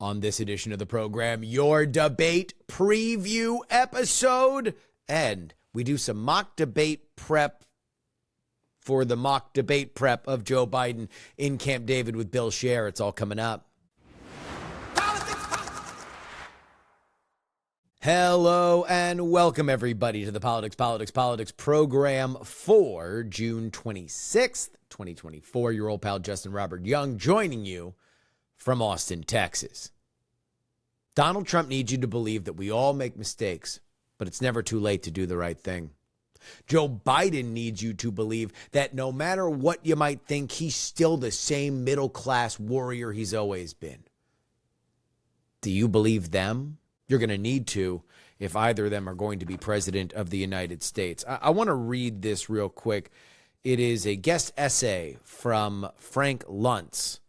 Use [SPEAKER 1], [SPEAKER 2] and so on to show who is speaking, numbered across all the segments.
[SPEAKER 1] On this edition of the program, your debate preview episode, and we do some mock debate prep for the mock debate prep of Joe Biden in Camp David with Bill Scher. It's all coming up. Hello and welcome everybody to the Politics program for June 26th, 2024. Your old pal Justin Robert Young joining you from Austin, Texas. Donald Trump needs you to believe that we all make mistakes, but it's never too late to do the right thing. Joe Biden needs you to believe that no matter what you might think, he's still the same middle-class warrior he's always been. Do you believe them? You're going to need to if either of them are going to be president of the United States. I want to read this real quick. It is a guest essay from Frank Luntz,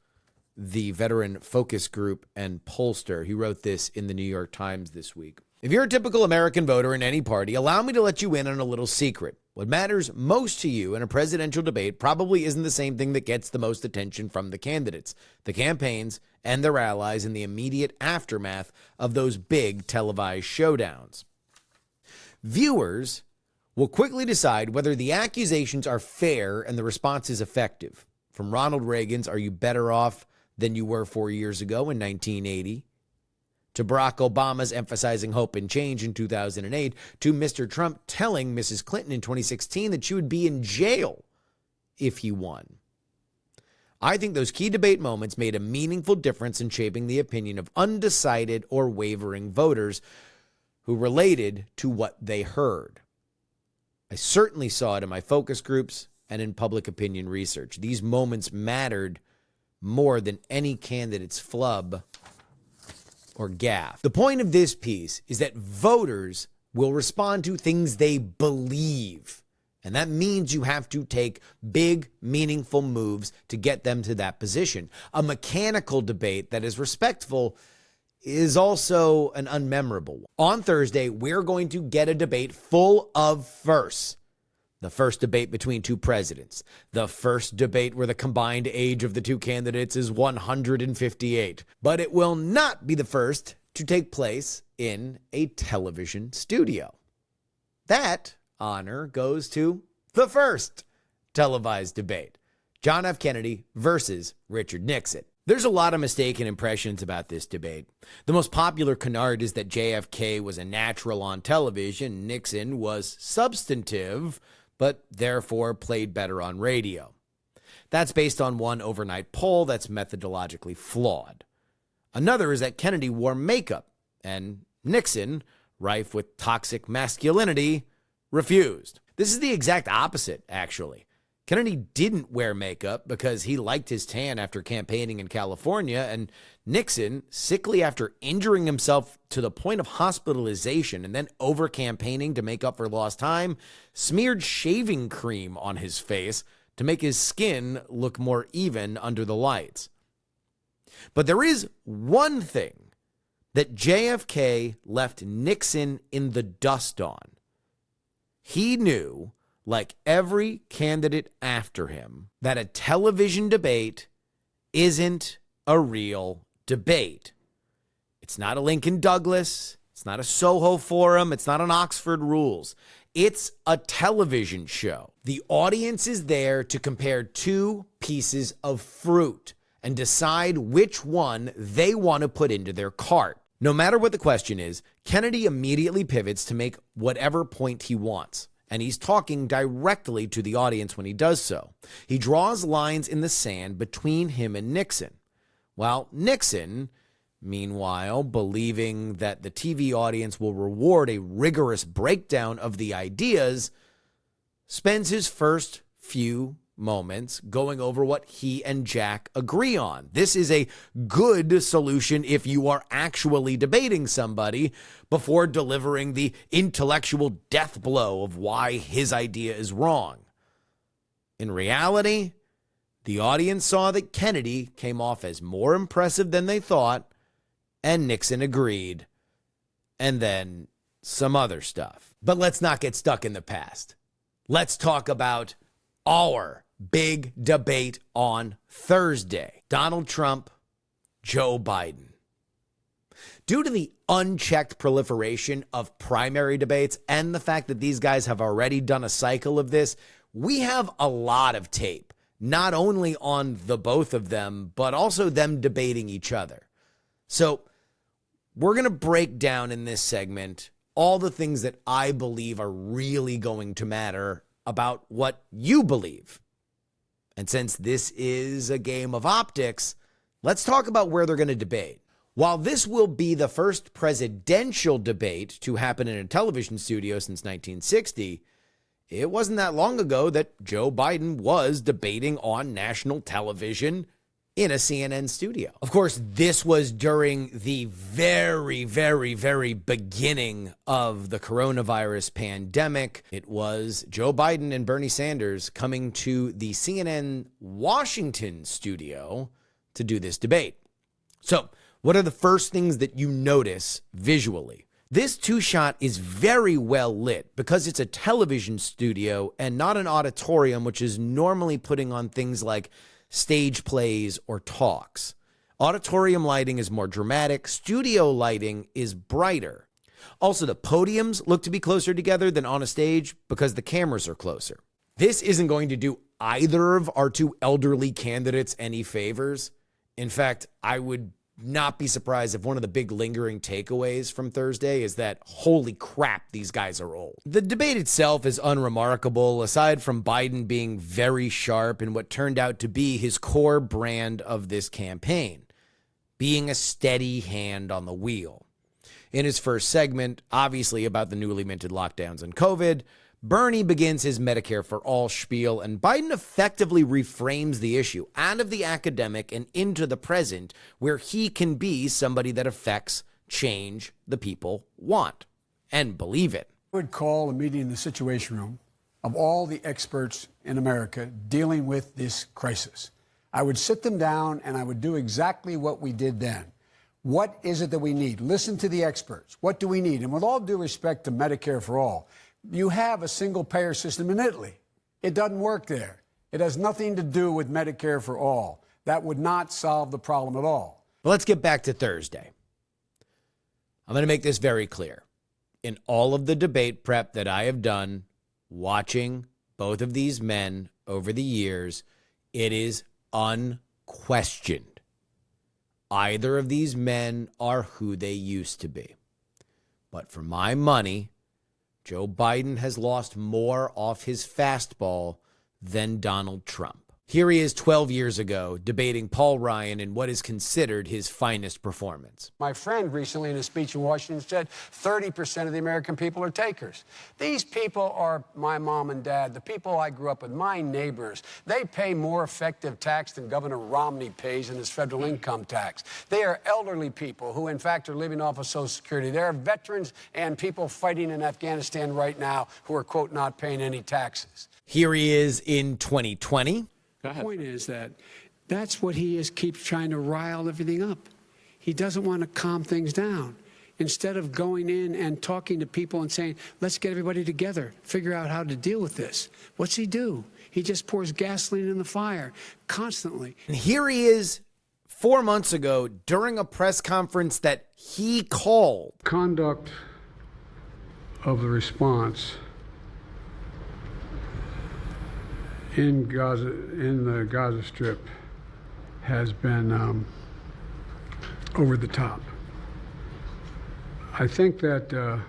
[SPEAKER 1] the veteran focus group and pollster. He wrote this in the New York Times this week. If you're a typical American voter in any party, allow me to let you in on a little secret. What matters most to you in a presidential debate probably isn't the same thing that gets the most attention from the candidates, the campaigns, and their allies in the immediate aftermath of those big televised showdowns. Viewers will quickly decide whether the accusations are fair and the response is effective. From Ronald Reagan's "Are you better off than you were 4 years ago" in 1980, to Barack Obama's emphasizing hope and change in 2008, to Mr. Trump telling Mrs. Clinton in 2016 that she would be in jail if he won. I think those key debate moments made a meaningful difference in shaping the opinion of undecided or wavering voters who related to what they heard. I certainly saw it in my focus groups and in public opinion research. These moments mattered more than any candidate's flub or gaffe. The point of this piece is that voters will respond to things they believe. And that means you have to take big, meaningful moves to get them to that position. A mechanical debate that is respectful is also an unmemorable one. On Thursday, we're going to get a debate full of firsts. The first debate between two presidents. The first debate where the combined age of the two candidates is 158. But it will not be the first to take place in a television studio. That honor goes to the first televised debate. John F. Kennedy versus Richard Nixon. There's a lot of mistaken impressions about this debate. The most popular canard is that JFK was a natural on television, Nixon was substantive, but therefore played better on radio. That's based on one overnight poll that's methodologically flawed. Another is that Kennedy wore makeup, and Nixon, rife with toxic masculinity, refused. This is the exact opposite, actually. Kennedy didn't wear makeup because he liked his tan after campaigning in California, and Nixon, sickly after injuring himself to the point of hospitalization and then over-campaigning to make up for lost time, smeared shaving cream on his face to make his skin look more even under the lights. But there is one thing that JFK left Nixon in the dust on. He knew, like every candidate after him, that a television debate isn't a real debate. It's not a Lincoln Douglas. It's not a Soho Forum. It's not an Oxford Rules. It's a television show. The audience is there to compare two pieces of fruit and decide which one they want to put into their cart. No matter what the question is, Kennedy immediately pivots to make whatever point he wants. And he's talking directly to the audience when he does so. He draws lines in the sand between him and Nixon. While Nixon, meanwhile, believing that the TV audience will reward a rigorous breakdown of the ideas, spends his first few moments going over what he and Jack agree on. This is a good solution if you are actually debating somebody before delivering the intellectual death blow of why his idea is wrong. In reality, the audience saw that Kennedy came off as more impressive than they thought, and Nixon agreed. And then some other stuff. But let's not get stuck in the past. Let's talk about our big debate on Thursday. Donald Trump, Joe Biden. Due to the unchecked proliferation of primary debates and the fact that these guys have already done a cycle of this, we have a lot of tape, not only on the both of them, but also them debating each other. So we're going to break down in this segment all the things that I believe are really going to matter about what you believe. And since this is a game of optics, let's talk about where they're going to debate. While this will be the first presidential debate to happen in a television studio since 1960, it wasn't that long ago that Joe Biden was debating on national television in a CNN studio. Of course, this was during the very, very, very beginning of the coronavirus pandemic. It was Joe Biden and Bernie Sanders coming to the CNN Washington studio to do this debate. So, what are the first things that you notice visually? This two-shot is very well lit because it's a television studio and not an auditorium, which is normally putting on things like stage plays or talks. Auditorium lighting is more dramatic. Studio lighting is brighter. Also, the podiums look to be closer together than on a stage because the cameras are closer. This isn't going to do either of our two elderly candidates any favors. In fact, I would not be surprised if one of the big lingering takeaways from Thursday is that, holy crap, these guys are old. The debate itself is unremarkable, aside from Biden being very sharp in what turned out to be his core brand of this campaign, being a steady hand on the wheel. In his first segment, obviously about the newly minted lockdowns and COVID, Bernie begins his Medicare for All spiel, and Biden effectively reframes the issue out of the academic and into the present, where he can be somebody that affects change the people want and believe it.
[SPEAKER 2] I would call a meeting in the Situation Room of all the experts in America dealing with this crisis. I would sit them down and I would do exactly what we did then. What is it that we need? Listen to the experts. What do we need? And with all due respect to Medicare for All, you have a single-payer system in Italy. It doesn't work there. It has nothing to do with Medicare for All. That would not solve the problem at all.
[SPEAKER 1] But let's get back to Thursday. I'm going to make this very clear. In all of the debate prep that I have done, watching both of these men over the years, it is unquestioned. Either of these men are who they used to be. But for my money, Joe Biden has lost more off his fastball than Donald Trump. Here he is 12 years ago debating Paul Ryan in what is considered his finest performance.
[SPEAKER 2] My friend recently in a speech in Washington said 30% of the American people are takers. These people are my mom and dad, the people I grew up with, my neighbors. They pay more effective tax than Governor Romney pays in his federal income tax. They are elderly people who, in fact, are living off of Social Security. There are veterans and people fighting in Afghanistan right now who are, quote, not paying any taxes.
[SPEAKER 1] Here he is in 2020.
[SPEAKER 2] The point is that that's what he is, keeps trying to rile everything up. He doesn't want to calm things down. Instead of going in and talking to people and saying, let's get everybody together, figure out how to deal with this. What's he do? He just pours gasoline in the fire constantly.
[SPEAKER 1] And here he is 4 months ago during a press conference that he called.
[SPEAKER 2] Conduct of the response in Gaza, in the Gaza Strip, has been over the top. I think that,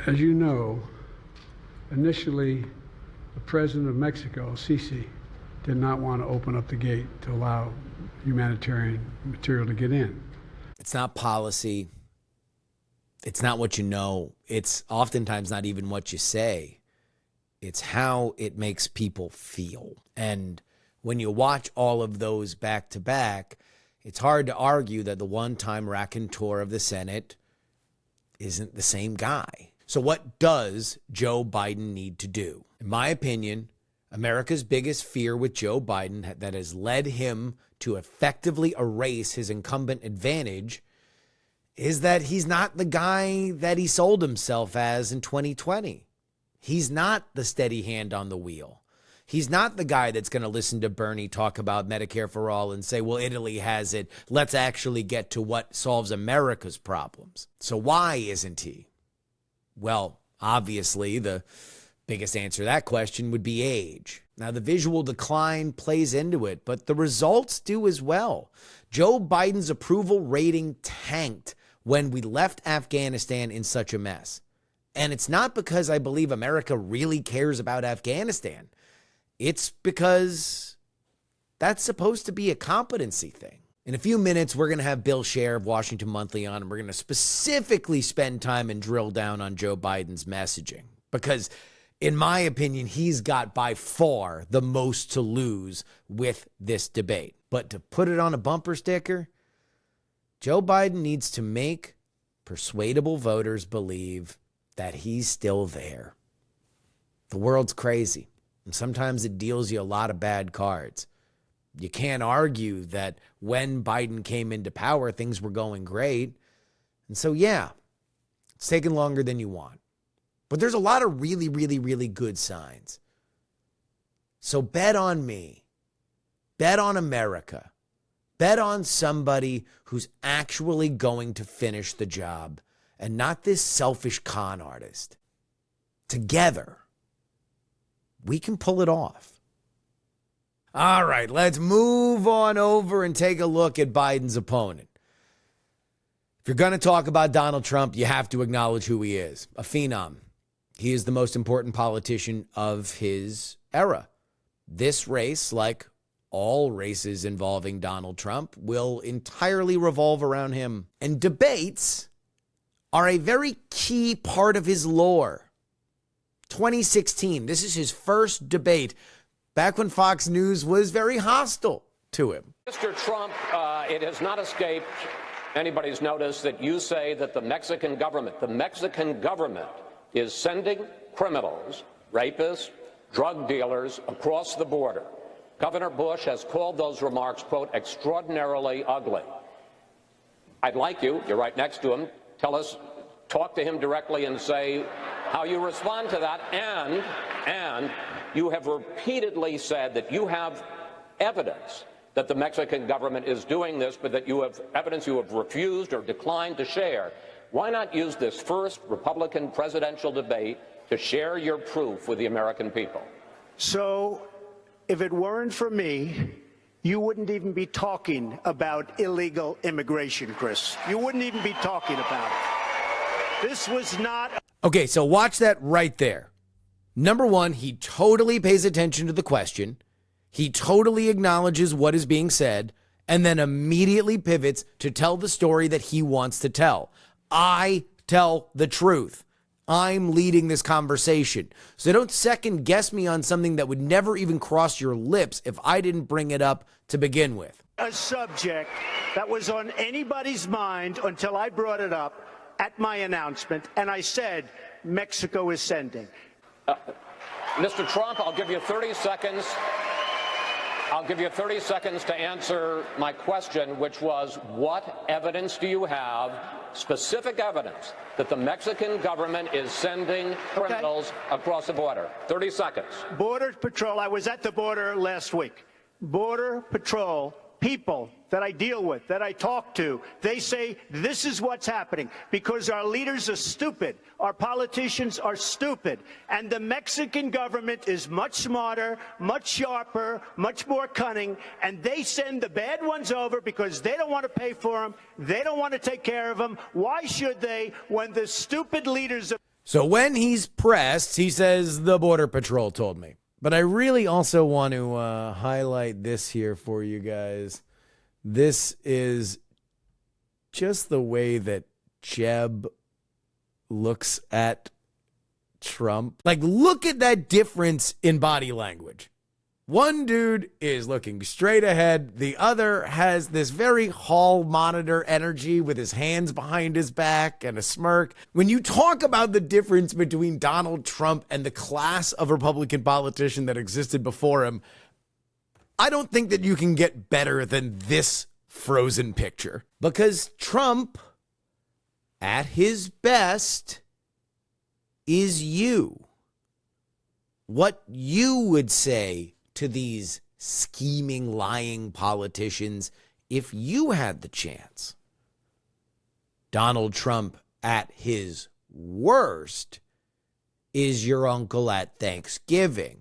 [SPEAKER 2] as you know, initially the president of Mexico, Sisi, did not want to open up the gate to allow humanitarian material to get in.
[SPEAKER 1] It's not policy. It's not what you know. It's oftentimes not even what you say. It's how it makes people feel. And when you watch all of those back to back, it's hard to argue that the one-time raconteur of the Senate isn't the same guy. So what does Joe Biden need to do? In my opinion, America's biggest fear with Joe Biden that has led him to effectively erase his incumbent advantage is that he's not the guy that he sold himself as in 2020. He's not the steady hand on the wheel. He's not the guy that's going to listen to Bernie talk about Medicare for all and say, well, Italy has it. Let's actually get to what solves America's problems. So why isn't he? Well, obviously, the biggest answer to that question would be age. Now, the visual decline plays into it, but the results do as well. Joe Biden's approval rating tanked when we left Afghanistan in such a mess. And it's not because I believe America really cares about Afghanistan. It's because that's supposed to be a competency thing. In a few minutes, we're going to have Bill Scher of Washington Monthly on, and we're going to specifically spend time and drill down on Joe Biden's messaging. Because, in my opinion, he's got by far the most to lose with this debate. But to put it on a bumper sticker, Joe Biden needs to make persuadable voters believe that he's still there. The world's crazy, and sometimes it deals you a lot of bad cards. You can't argue that when Biden came into power, things were going great. And so, yeah, it's taken longer than you want. But there's a lot of really, really, really good signs. So bet on me. Bet on America. Bet on somebody who's actually going to finish the job and not this selfish con artist. Together, we can pull it off. All right, let's move on over and take a look at Biden's opponent. If you're going to talk about Donald Trump, you have to acknowledge who he is, a phenom. He is the most important politician of his era. This race, like all races involving Donald Trump, will entirely revolve around him. And debates are a very key part of his lore. 2016, this is his first debate back when Fox News was very hostile to him.
[SPEAKER 3] Mr. Trump, it has not escaped anybody's notice that you say that the Mexican government is sending criminals, rapists, drug dealers across the border. Governor Bush has called those remarks, quote, extraordinarily ugly. I'd like you're right next to him, talk to him directly and say how you respond to that. And you have repeatedly said that you have evidence that the Mexican government is doing this, but that you have evidence you have refused or declined to share. Why not use this first Republican presidential debate to share your proof with the American people?
[SPEAKER 4] So, if it weren't for me, you wouldn't even be talking about illegal immigration, Chris. You wouldn't even be talking about it. This was not...
[SPEAKER 1] Okay, so watch that right there. Number one, he totally pays attention to the question. He totally acknowledges what is being said, and then immediately pivots to tell the story that he wants to tell. I tell the truth. I'm leading this conversation. So don't second guess me on something that would never even cross your lips if I didn't bring it up to begin with.
[SPEAKER 4] A subject that was on anybody's mind until I brought it up at my announcement, and I said Mexico is sending.
[SPEAKER 3] Mr. Trump, I'll give you 30 seconds. I'll give you 30 seconds to answer my question, which was, what evidence do you have, specific evidence, that the Mexican government is sending criminals across the border? 30 seconds.
[SPEAKER 4] Border Patrol, I was at the border last week. Border Patrol people that I deal with, that I talk to, they say this is what's happening because our leaders are stupid, our politicians are stupid, and the Mexican government is much smarter, much sharper, much more cunning, and they send the bad ones over because they don't want to pay for them, they don't want to take care of them. Why should they when the stupid leaders...
[SPEAKER 1] So when he's pressed, he says, the Border Patrol told me. But I really also want to highlight this here for you guys. This is just the way that Jeb looks at Trump. Like, look at that difference in body language. One dude is looking straight ahead. The other has this very hall monitor energy with his hands behind his back and a smirk. When you talk about the difference between Donald Trump and the class of Republican politician that existed before him, I don't think that you can get better than this frozen picture. Because Trump, at his best, is you. what you would say to these scheming, lying politicians if you had the chance. Donald Trump at his worst is your uncle at Thanksgiving,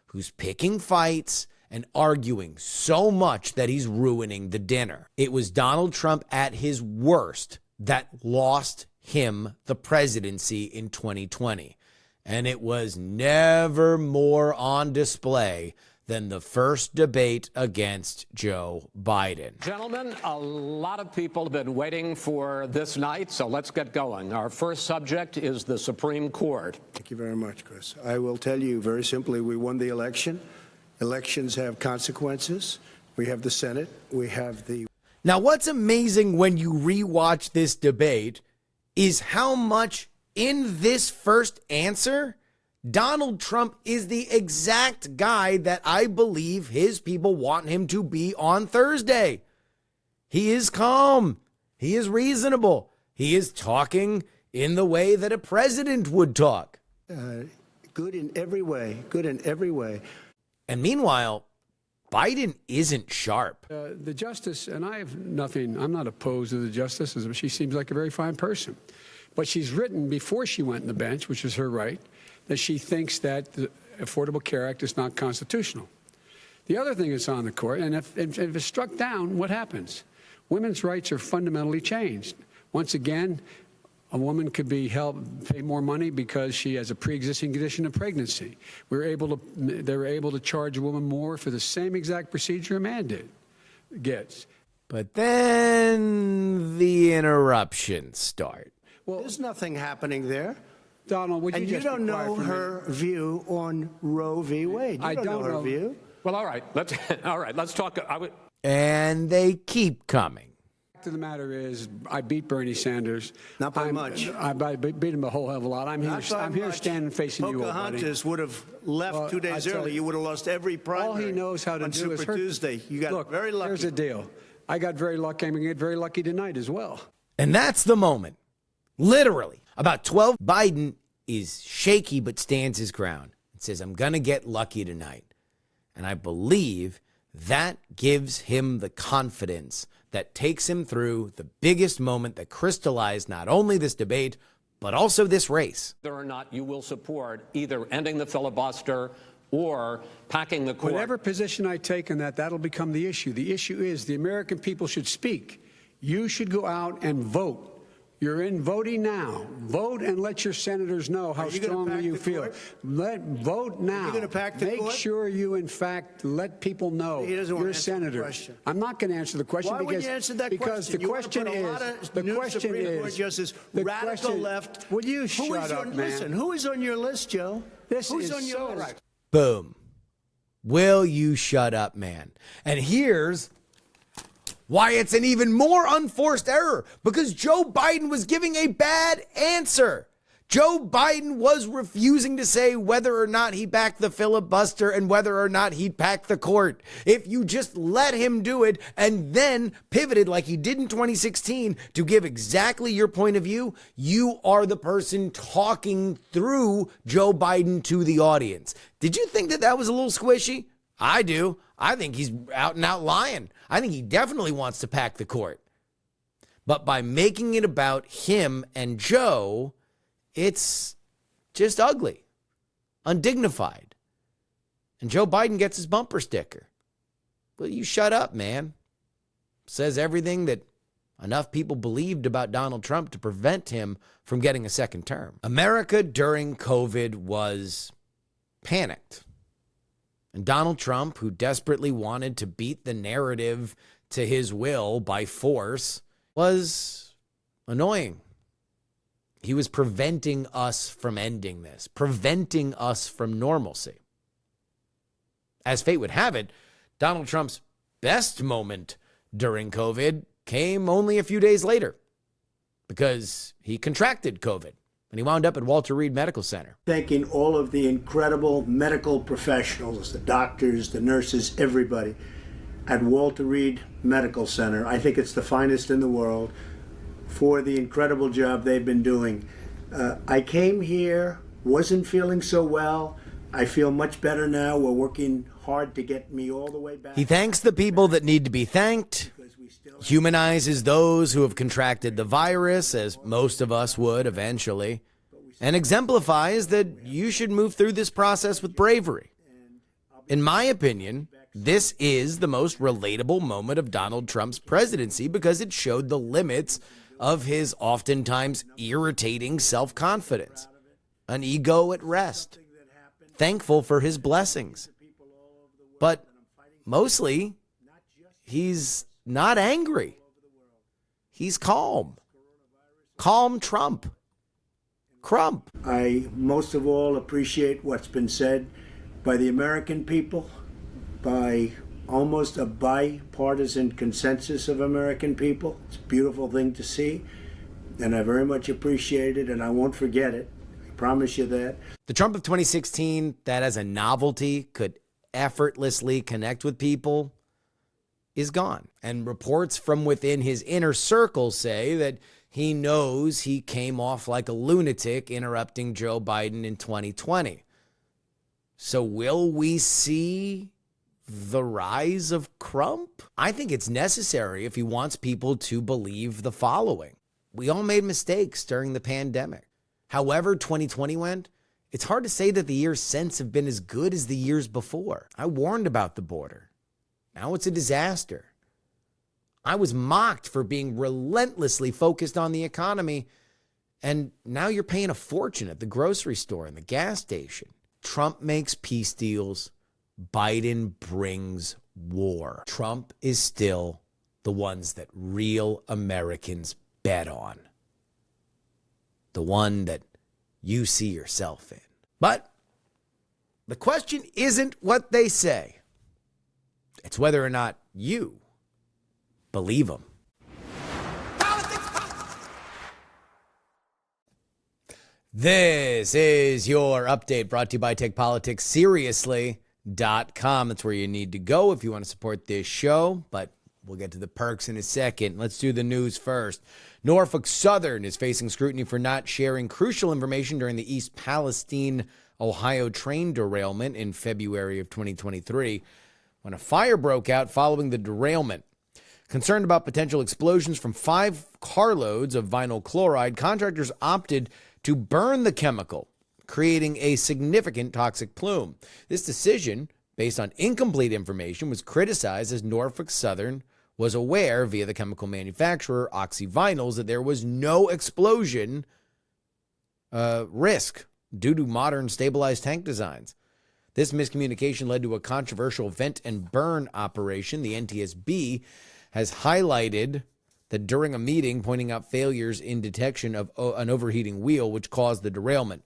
[SPEAKER 1] who's picking fights and arguing so much that he's ruining the dinner. It was Donald Trump at his worst that lost him the presidency in 2020. And it was never more on display than the first debate against Joe Biden.
[SPEAKER 3] Gentlemen, a lot of people have been waiting for this night, so let's get going. Our first subject is the Supreme Court.
[SPEAKER 5] Thank you very much, Chris. I will tell you very simply, we won the election. Elections have consequences. We have the Senate. We have the...
[SPEAKER 1] Now, what's amazing when you rewatch this debate is how much in this first answer, Donald Trump is the exact guy that I believe his people want him to be on Thursday. He is calm. He is reasonable. He is talking in the way that a president would talk.
[SPEAKER 5] Good in every way. Good in every way.
[SPEAKER 1] And meanwhile, Biden isn't sharp.
[SPEAKER 2] The justice, and I have nothing, I'm not opposed to the justice. She seems like a very fine person. But she's written before she went on the bench, which is her right, that she thinks that the Affordable Care Act is not constitutional. The other thing that's on the court, and if it's struck down, what happens? Women's rights are fundamentally changed. Once again, a woman could be held pay more money because she has a pre-existing condition of pregnancy. They were able to charge a woman more for the same exact procedure a man gets.
[SPEAKER 1] But then the interruptions start.
[SPEAKER 5] Well, there's nothing happening there.
[SPEAKER 2] Donald, would you just
[SPEAKER 5] you don't
[SPEAKER 2] be quiet
[SPEAKER 5] know
[SPEAKER 2] for a
[SPEAKER 5] her
[SPEAKER 2] minute?
[SPEAKER 5] view on Roe v. Wade. You
[SPEAKER 2] I
[SPEAKER 5] don't know
[SPEAKER 2] don't
[SPEAKER 5] her
[SPEAKER 2] know.
[SPEAKER 5] view.
[SPEAKER 3] Well, all right, let's talk.
[SPEAKER 1] And they keep coming.
[SPEAKER 2] The fact of the matter is, I beat Bernie Sanders.
[SPEAKER 5] Not by much.
[SPEAKER 2] I beat him a whole hell of a lot. I'm here standing facing you, old buddy.
[SPEAKER 5] Pocahontas would have left 2 days early. You would have lost every primary.
[SPEAKER 2] All he knows how to
[SPEAKER 5] on
[SPEAKER 2] do
[SPEAKER 5] Super
[SPEAKER 2] is hurt.
[SPEAKER 5] Tuesday. You got
[SPEAKER 2] Look,
[SPEAKER 5] very lucky.
[SPEAKER 2] Here's the deal. I got very lucky. I'm going to get very lucky tonight as well.
[SPEAKER 1] And that's the moment. Literally. About 12, Biden is shaky but stands his ground and says, I'm going to get lucky tonight. And I believe that gives him the confidence that takes him through the biggest moment that crystallized not only this debate, but also this race.
[SPEAKER 3] Whether or not you will support either ending the filibuster or packing the court.
[SPEAKER 2] Whatever position I take on that, that'll become the issue. The issue is the American people should speak. You should go out and vote. You're in voting now. Vote and let your senators know how strongly you feel. Vote now.
[SPEAKER 5] Are you going to pack the court?
[SPEAKER 2] Make sure you, in fact, let people know you're a senator. I'm not going to answer the question.
[SPEAKER 5] Why would you answer that
[SPEAKER 2] because
[SPEAKER 5] question?
[SPEAKER 2] the question is, the question is,
[SPEAKER 5] Justice,
[SPEAKER 2] the
[SPEAKER 5] radical
[SPEAKER 2] question,
[SPEAKER 5] left.
[SPEAKER 2] Will you shut up, man?
[SPEAKER 5] Listen, who is on your list, Joe? Who's on your list?
[SPEAKER 2] Right.
[SPEAKER 1] Boom. Will you shut up, man? And here's why it's an even more unforced error, because Joe Biden was giving a bad answer. Joe Biden was refusing to say whether or not he backed the filibuster and whether or not he'd pack the court. If you just let him do it and then pivoted like he did in 2016 to give exactly your point of view, you are the person talking through Joe Biden to the audience. Did you think that that was a little squishy? I do. I think he's out and out lying. I think he definitely wants to pack the court. But by making it about him and Joe, it's just ugly, undignified. And Joe Biden gets his bumper sticker. Will you shut up, man? Says everything that enough people believed about Donald Trump to prevent him from getting a second term. America during COVID was panicked. And Donald Trump, who desperately wanted to beat the narrative to his will by force, was annoying. He was preventing us from ending this, preventing us from normalcy. As fate would have it, Donald Trump's best moment during COVID came only a few days later because he contracted COVID. And he wound up at Walter Reed Medical Center.
[SPEAKER 5] Thanking all of the incredible medical professionals, the doctors, the nurses, everybody at Walter Reed Medical Center. I think it's the finest in the world for the incredible job they've been doing. I came here, wasn't feeling so well, I feel much better now. We're working hard to get me all the way back.
[SPEAKER 1] He thanks the people that need to be thanked, humanizes those who have contracted the virus, as most of us would eventually, and exemplifies that you should move through this process with bravery. In my opinion, this is the most relatable moment of Donald Trump's presidency because it showed the limits of his oftentimes irritating self-confidence, an ego at rest, thankful for his blessings. But mostly, he's not angry. He's calm. Calm Trump. Crump.
[SPEAKER 5] I most of all appreciate what's been said by the American people, by almost a bipartisan consensus of American people. It's a beautiful thing to see, and I very much appreciate it, and I won't forget it. I promise you that.
[SPEAKER 1] The Trump of 2016, that as a novelty could effortlessly connect with people, is gone. And reports from within his inner circle say that he knows he came off like a lunatic interrupting Joe Biden in 2020. So will we see the rise of Crump? I think it's necessary if he wants people to believe the following. We all made mistakes during the pandemic. However 2020 went, it's hard to say that the years since have been as good as the years before. I warned about the border. Now it's a disaster. I was mocked for being relentlessly focused on the economy, and now you're paying a fortune at the grocery store and the gas station. Trump makes peace deals. Biden brings war. Trump is still the ones that real Americans bet on. The one that you see yourself in. But the question isn't what they say. It's whether or not you believe them. This is your update brought to you by TakePoliticsSeriously.com. That's where you need to go if you want to support this show, but we'll get to the perks in a second. Let's do the news first. Norfolk Southern is facing scrutiny for not sharing crucial information during the East Palestine, Ohio train derailment in February of 2023 when a fire broke out following the derailment. Concerned about potential explosions from 5 carloads of vinyl chloride, contractors opted to burn the chemical, creating a significant toxic plume. This decision, based on incomplete information, was criticized as Norfolk Southern was aware via the chemical manufacturer OxyVinyls that there was no explosion risk due to modern stabilized tank designs. This miscommunication led to a controversial vent and burn operation. The NTSB has highlighted that during a meeting pointing out failures in detection of an overheating wheel, which caused the derailment.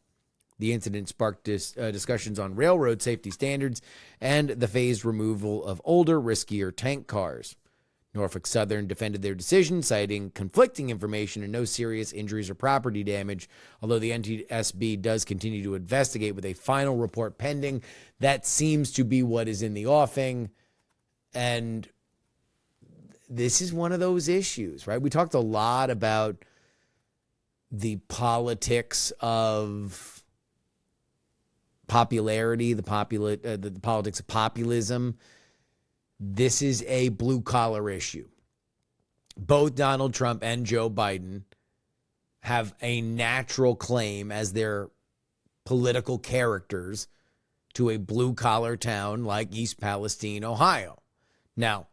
[SPEAKER 1] The incident sparked discussions on railroad safety standards and the phased removal of older, riskier tank cars. Norfolk Southern defended their decision, citing conflicting information and no serious injuries or property damage, although the NTSB does continue to investigate with a final report pending. That seems to be what is in the offing, and this is one of those issues, right? We talked a lot about the politics of popularity, the politics of populism. This is a blue-collar issue. Both Donald Trump and Joe Biden have a natural claim as their political characters to a blue-collar town like East Palestine, Ohio. Now,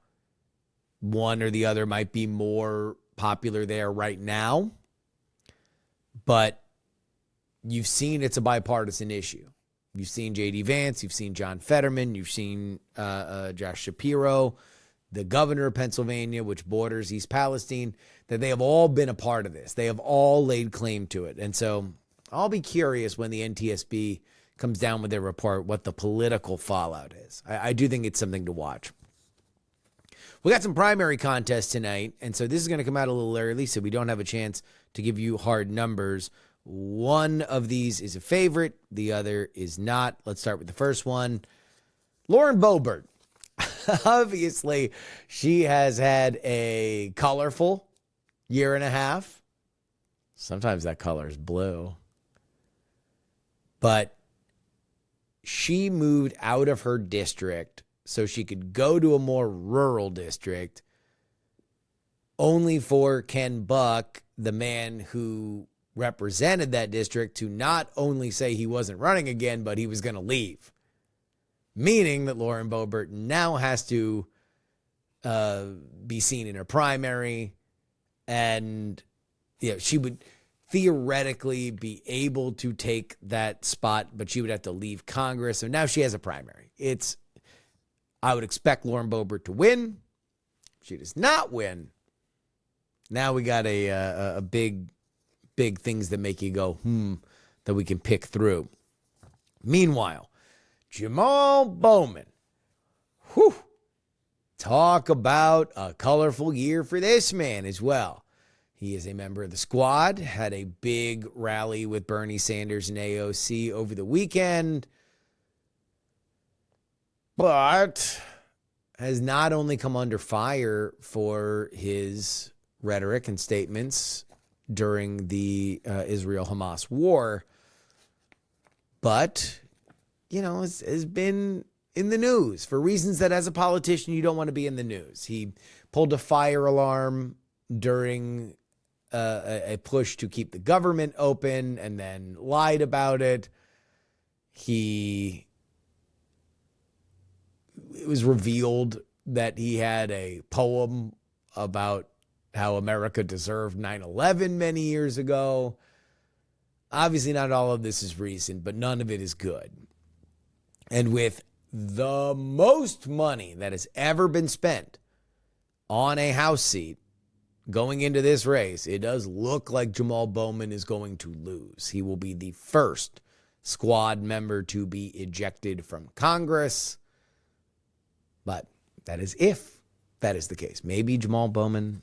[SPEAKER 1] one or the other might be more popular there right now, but you've seen it's a bipartisan issue. You've seen J.D. Vance, you've seen John Fetterman, you've seen Josh Shapiro, the governor of Pennsylvania, which borders East Palestine, that they have all been a part of this. They have all laid claim to it. And so I'll be curious when the NTSB comes down with their report what the political fallout is. I do think it's something to watch. We got some primary contests tonight, and so this is going to come out a little early, so we don't have a chance to give you hard numbers. One of these is a favorite. The other is not. Let's start with the first one. Lauren Boebert. Obviously, she has had a colorful year and a half. Sometimes that color is blue. But she moved out of her district so she could go to a more rural district, only for Ken Buck, the man who represented that district, to not only say he wasn't running again, but he was going to leave. Meaning that Lauren Boebert now has to be seen in her primary, and she would theoretically be able to take that spot, but she would have to leave Congress. So now she has a primary. I would expect Lauren Boebert to win. If she does not win, now we got a big things that make you go, that we can pick through. Meanwhile, Jamal Bowman. Whew. Talk about a colorful year for this man as well. He is a member of the squad, had a big rally with Bernie Sanders and AOC over the weekend, but has not only come under fire for his rhetoric and statements during the Israel-Hamas war, but, has been in the news for reasons that as a politician you don't want to be in the news. He pulled a fire alarm during a push to keep the government open and then lied about it. It was revealed that he had a poem about how America deserved 9/11 many years ago. Obviously, not all of this is recent, but none of it is good. And with the most money that has ever been spent on a House seat going into this race, it does look like Jamal Bowman is going to lose. He will be the first squad member to be ejected from Congress. But that is if that is the case. Maybe Jamal Bowman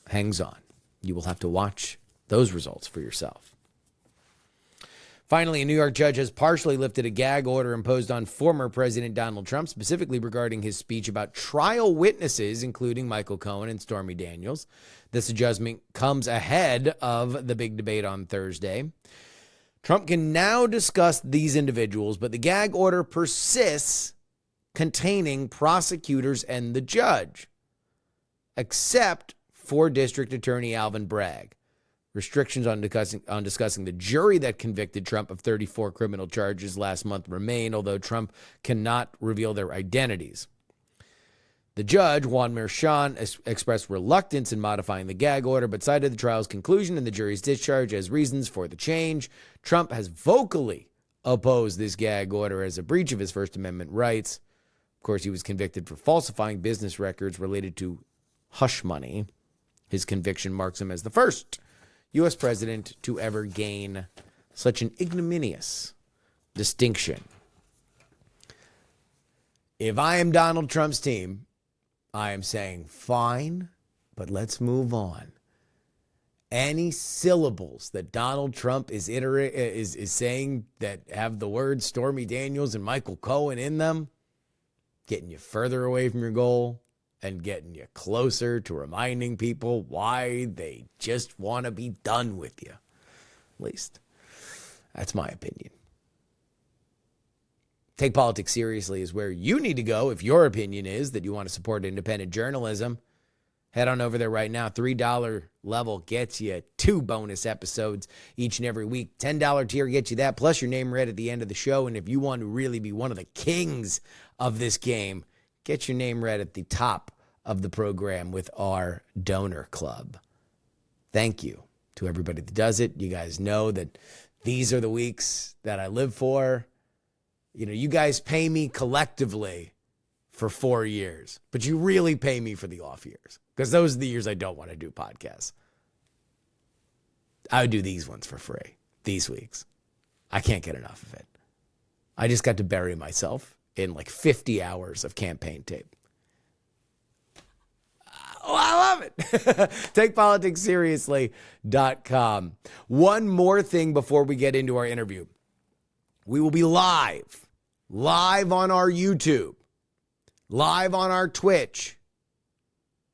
[SPEAKER 1] hangs on. You will have to watch those results for yourself. Finally, a New York judge has partially lifted a gag order imposed on former President Donald Trump, specifically regarding his speech about trial witnesses, including Michael Cohen and Stormy Daniels. This adjustment comes ahead of the big debate on Thursday. Trump can now discuss these individuals, but the gag order persists, containing prosecutors and the judge, except for District Attorney Alvin Bragg. Restrictions on discussing the jury that convicted Trump of 34 criminal charges last month remain, although Trump cannot reveal their identities. The judge, Juan Merchan, expressed reluctance in modifying the gag order, but cited the trial's conclusion and the jury's discharge as reasons for the change. Trump has vocally opposed this gag order as a breach of his First Amendment rights. Of course, he was convicted for falsifying business records related to hush money. His conviction marks him as the first U.S. president to ever gain such an ignominious distinction. If I am Donald Trump's team, I am saying, fine, but let's move on. Any syllables that Donald Trump is saying that have the words Stormy Daniels and Michael Cohen in them, getting you further away from your goal and getting you closer to reminding people why they just want to be done with you. At least, that's my opinion. Take Politics Seriously is where you need to go if your opinion is that you want to support independent journalism. Head on over there right now. $3 level gets you 2 bonus episodes each and every week. $10 tier gets you that, plus your name read at the end of the show. And if you want to really be one of the kings of this game, get your name read at the top of the program with our donor club. Thank you to everybody that does it. You guys know that these are the weeks that I live for. You guys pay me collectively for 4 years, but you really pay me for the off years, because those are the years I don't want to do podcasts. I would do these ones for free, these weeks. I can't get enough of it. I just got to bury myself in like 50 hours of campaign tape. Oh, I love it. TakePoliticsSeriously.com. One more thing before we get into our interview. We will be live on our YouTube, live on our Twitch,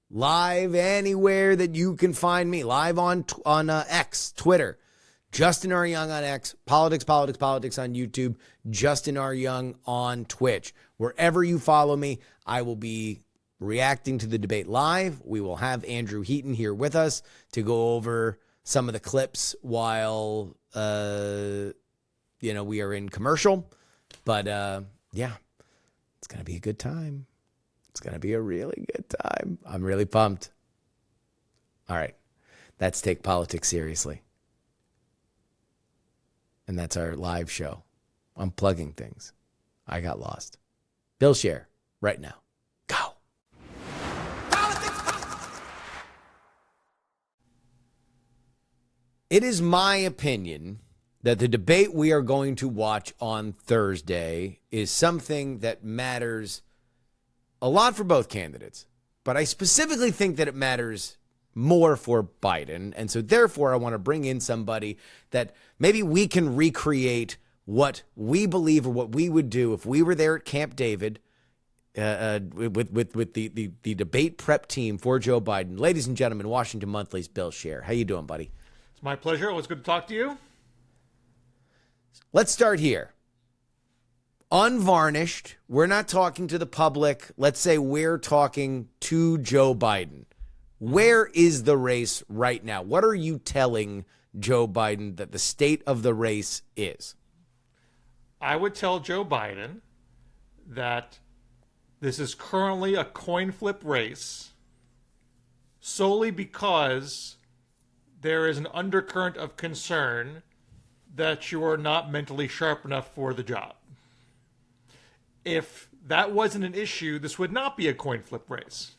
[SPEAKER 1] live anywhere that you can find me, live on X, Twitter, Justin R. Young on X, Politics on YouTube, Justin R. Young on Twitch. Wherever you follow me, I will be reacting to the debate live. We will have Andrew Heaton here with us to go over some of the clips while, we are in commercial. But, yeah, it's going to be a good time. It's going to be a really good time. I'm really pumped. All right. That's Take Politics Seriously. And that's our live show. I'm plugging things. I got lost. Bill Scher, right now. Go. It is my opinion that the debate we are going to watch on Thursday is something that matters a lot for both candidates. But I specifically think that it matters more for Biden. And so therefore, I want to bring in somebody that maybe we can recreate what we believe or what we would do if we were there at Camp David with the debate prep team for Joe Biden. Ladies and gentlemen, Washington Monthly's Bill Scher. How you doing, buddy?
[SPEAKER 6] It's my pleasure. It was good to talk to you.
[SPEAKER 1] Let's start here. Unvarnished. We're not talking to the public. Let's say we're talking to Joe Biden. Where is the race right now? What are you telling Joe Biden that the state of the race is?
[SPEAKER 6] I would tell Joe Biden that this is currently a coin flip race solely because there is an undercurrent of concern that you are not mentally sharp enough for the job. If that wasn't an issue, this would not be a coin flip race.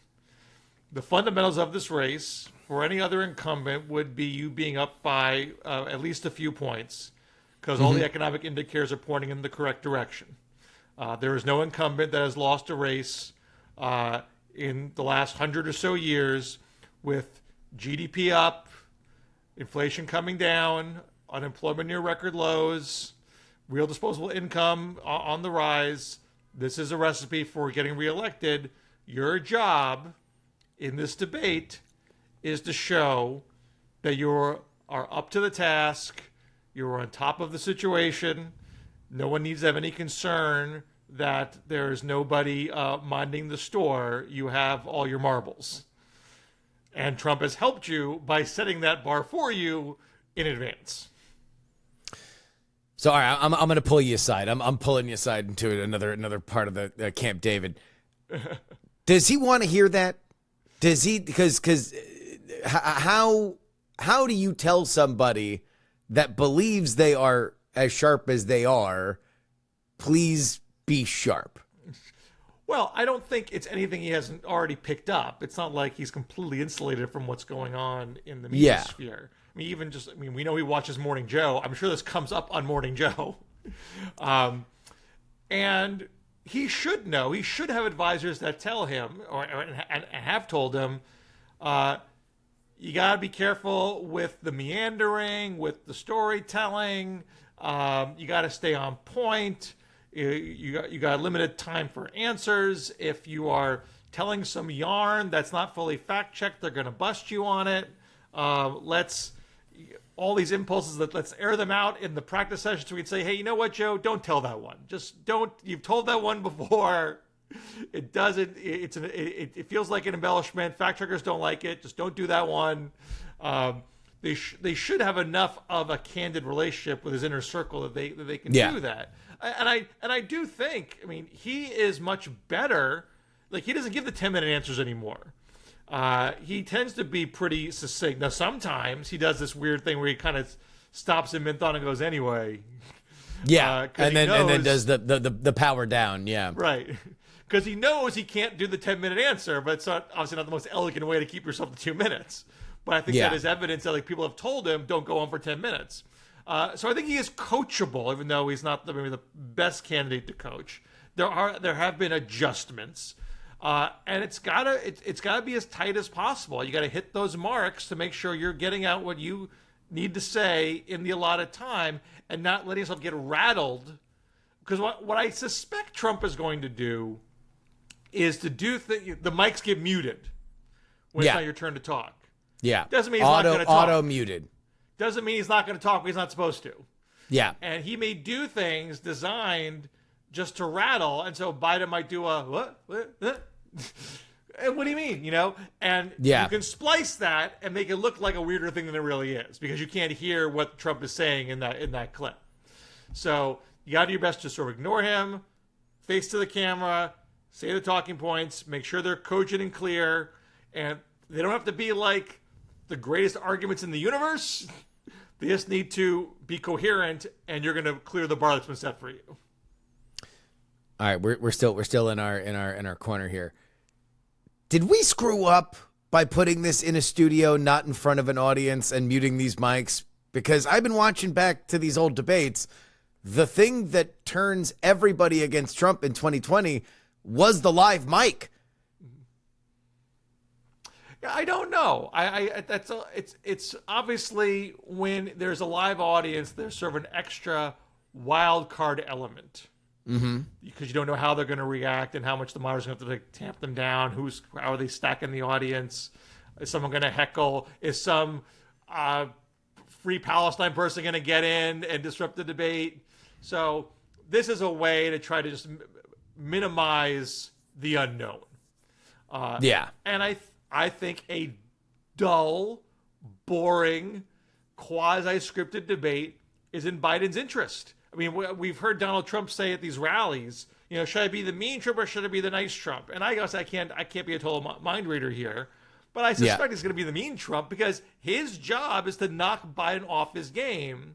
[SPEAKER 6] The fundamentals of this race for any other incumbent would be you being up by at least a few points because all the economic indicators are pointing in the correct direction. There is no incumbent that has lost a race in the last 100 or so years with GDP up, inflation coming down, unemployment near record lows, real disposable income on the rise. This is a recipe for getting reelected. Your job in this debate is to show that you are up to the task, you're on top of the situation, no one needs to have any concern that there's nobody minding the store, you have all your marbles. And Trump has helped you by setting that bar for you in advance.
[SPEAKER 1] So, all right, I'm going to pull you aside. I'm pulling you aside into another part of the Camp David. Does he want to hear that? Does he? Because how do you tell somebody that believes they are as sharp as they are, please be sharp?
[SPEAKER 6] Well, I don't think it's anything he hasn't already picked up. It's not like he's completely insulated from what's going on in the media sphere. I mean, we know he watches Morning Joe. I'm sure this comes up on Morning Joe. And he should know. He should have advisors that tell him and have told him, you got to be careful with the meandering, with the storytelling. You got to stay on point. You got limited time for answers. If you are telling some yarn that's not fully fact checked, they're going to bust you on it. All these impulses, let's air them out in the practice session so we can say, hey, you know what, Joe? Don't tell that one. Just don't. You've told that one before. It doesn't. It feels like an embellishment. Fact checkers don't like it. Just don't do that one. They should have enough of a candid relationship with his inner circle that they can do that. And I do think, I mean, he is much better. Like, he doesn't give the 10-minute answers anymore. He tends to be pretty succinct. Now, sometimes he does this weird thing where he kind of stops in mid-thought and goes, anyway.
[SPEAKER 1] Yeah, and then does the power down, yeah.
[SPEAKER 6] Right. Because he knows he can't do the 10-minute answer, but it's obviously not the most elegant way to keep yourself to 2 minutes. But I think that is evidence that people have told him, don't go on for 10 minutes. So I think he is coachable, even though he's not maybe the best candidate to coach. There have been adjustments. And it's gotta be as tight as possible. You gotta hit those marks to make sure you're getting out what you need to say in the allotted time and not letting yourself get rattled. Because what I suspect Trump is going to do is to do the mics get muted when it's not your turn to talk.
[SPEAKER 1] Yeah.
[SPEAKER 6] Doesn't mean he's not going to talk.
[SPEAKER 1] Auto muted.
[SPEAKER 6] doesn't mean he's not going to talk when he's not supposed to.
[SPEAKER 1] Yeah.
[SPEAKER 6] And he may do things designed just to rattle. And so Biden might do a, what? And what do you mean? You know? And you can splice that and make it look like a weirder thing than it really is, because you can't hear what Trump is saying in that clip. So you got to do your best to sort of ignore him, face to the camera, say the talking points, make sure they're cogent and clear. And they don't have to be like the greatest arguments in the universe. They just need to be coherent, and you're going to clear the bar that's been set for you.
[SPEAKER 1] All right, we're still in our corner here. Did we screw up by putting this in a studio, not in front of an audience, and muting these mics? Because I've been watching back to these old debates. The thing that turns everybody against Trump in 2020 was the live mic.
[SPEAKER 6] I don't know. It's obviously when there's a live audience, there's sort of an extra wild card element. Mm-hmm. Because you don't know how they're going to react and how much the moderators are going to have to tamp them down. How are they stacking the audience? Is someone going to heckle? Is some Free Palestine person going to get in and disrupt the debate? So this is a way to try to just minimize the unknown. And I think a dull, boring, quasi-scripted debate is in Biden's interest. I mean, we've heard Donald Trump say at these rallies, you know, should I be the mean Trump or should I be the nice Trump? And I guess I can't be a total mind reader here, but I suspect he's going to be the mean Trump, because his job is to knock Biden off his game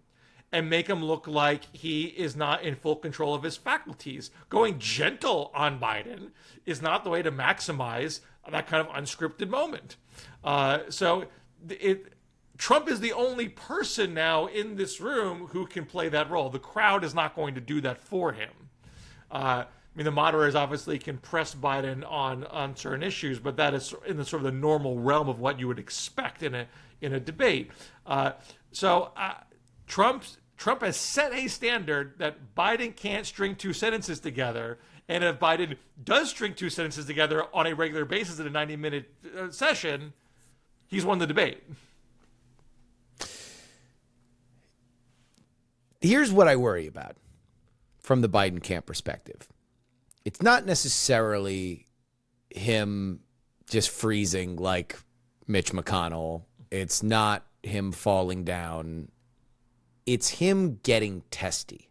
[SPEAKER 6] and make him look like he is not in full control of his faculties. Going gentle on Biden is not the way to maximize that kind of unscripted moment. Trump is the only person now in this room who can play that role. The crowd is not going to do that for him. I mean, the moderators obviously can press Biden on certain issues, but that is in the sort of the normal realm of what you would expect in a debate. Trump has set a standard that Biden can't string two sentences together. And if Biden does string two sentences together on a regular basis in a 90-minute session, he's won the debate.
[SPEAKER 1] Here's what I worry about from the Biden camp perspective. It's not necessarily him just freezing like Mitch McConnell. It's not him falling down. It's him getting testy,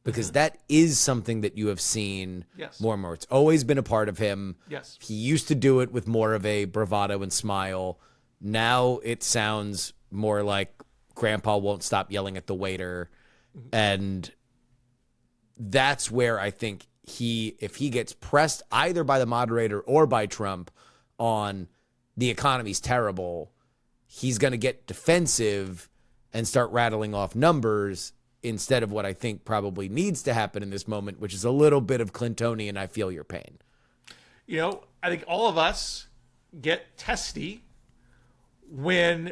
[SPEAKER 1] because that is something that you have seen more and more. It's always been a part of him.
[SPEAKER 6] Yes.
[SPEAKER 1] He used to do it with more of a bravado and smile. Now it sounds more like Grandpa won't stop yelling at the waiter. And that's where I think if he gets pressed either by the moderator or by Trump on the economy's terrible, he's going to get defensive and start rattling off numbers instead of what I think probably needs to happen in this moment, which is a little bit of Clintonian, I feel your pain.
[SPEAKER 6] You know, I think all of us get testy when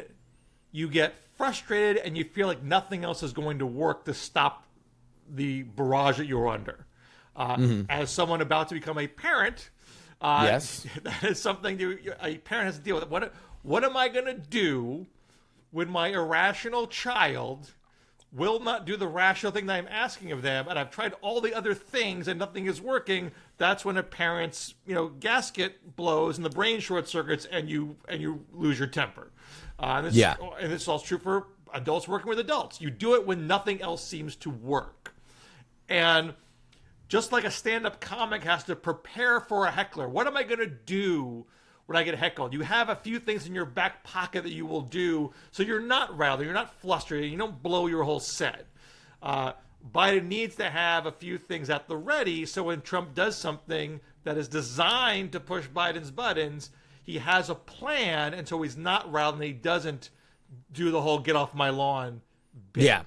[SPEAKER 6] you get frustrated and you feel like nothing else is going to work to stop the barrage that you're under. As someone about to become a parent,
[SPEAKER 1] yes,
[SPEAKER 6] that is something a parent has to deal with. What am I going to do when my irrational child will not do the rational thing that I'm asking of them, and I've tried all the other things and nothing is working? That's when a parent's gasket blows and the brain short circuits and you lose your temper. And this is all true for adults working with adults. You do it when nothing else seems to work. And just like a stand-up comic has to prepare for a heckler, what am I going to do when I get heckled? You have a few things in your back pocket that you will do so you're not rattled, you're not flustered, you don't blow your whole set. Biden needs to have a few things at the ready so when Trump does something that is designed to push Biden's buttons, he has a plan, and so he's not rattled and he doesn't do the whole get off my lawn bit.
[SPEAKER 1] Yeah.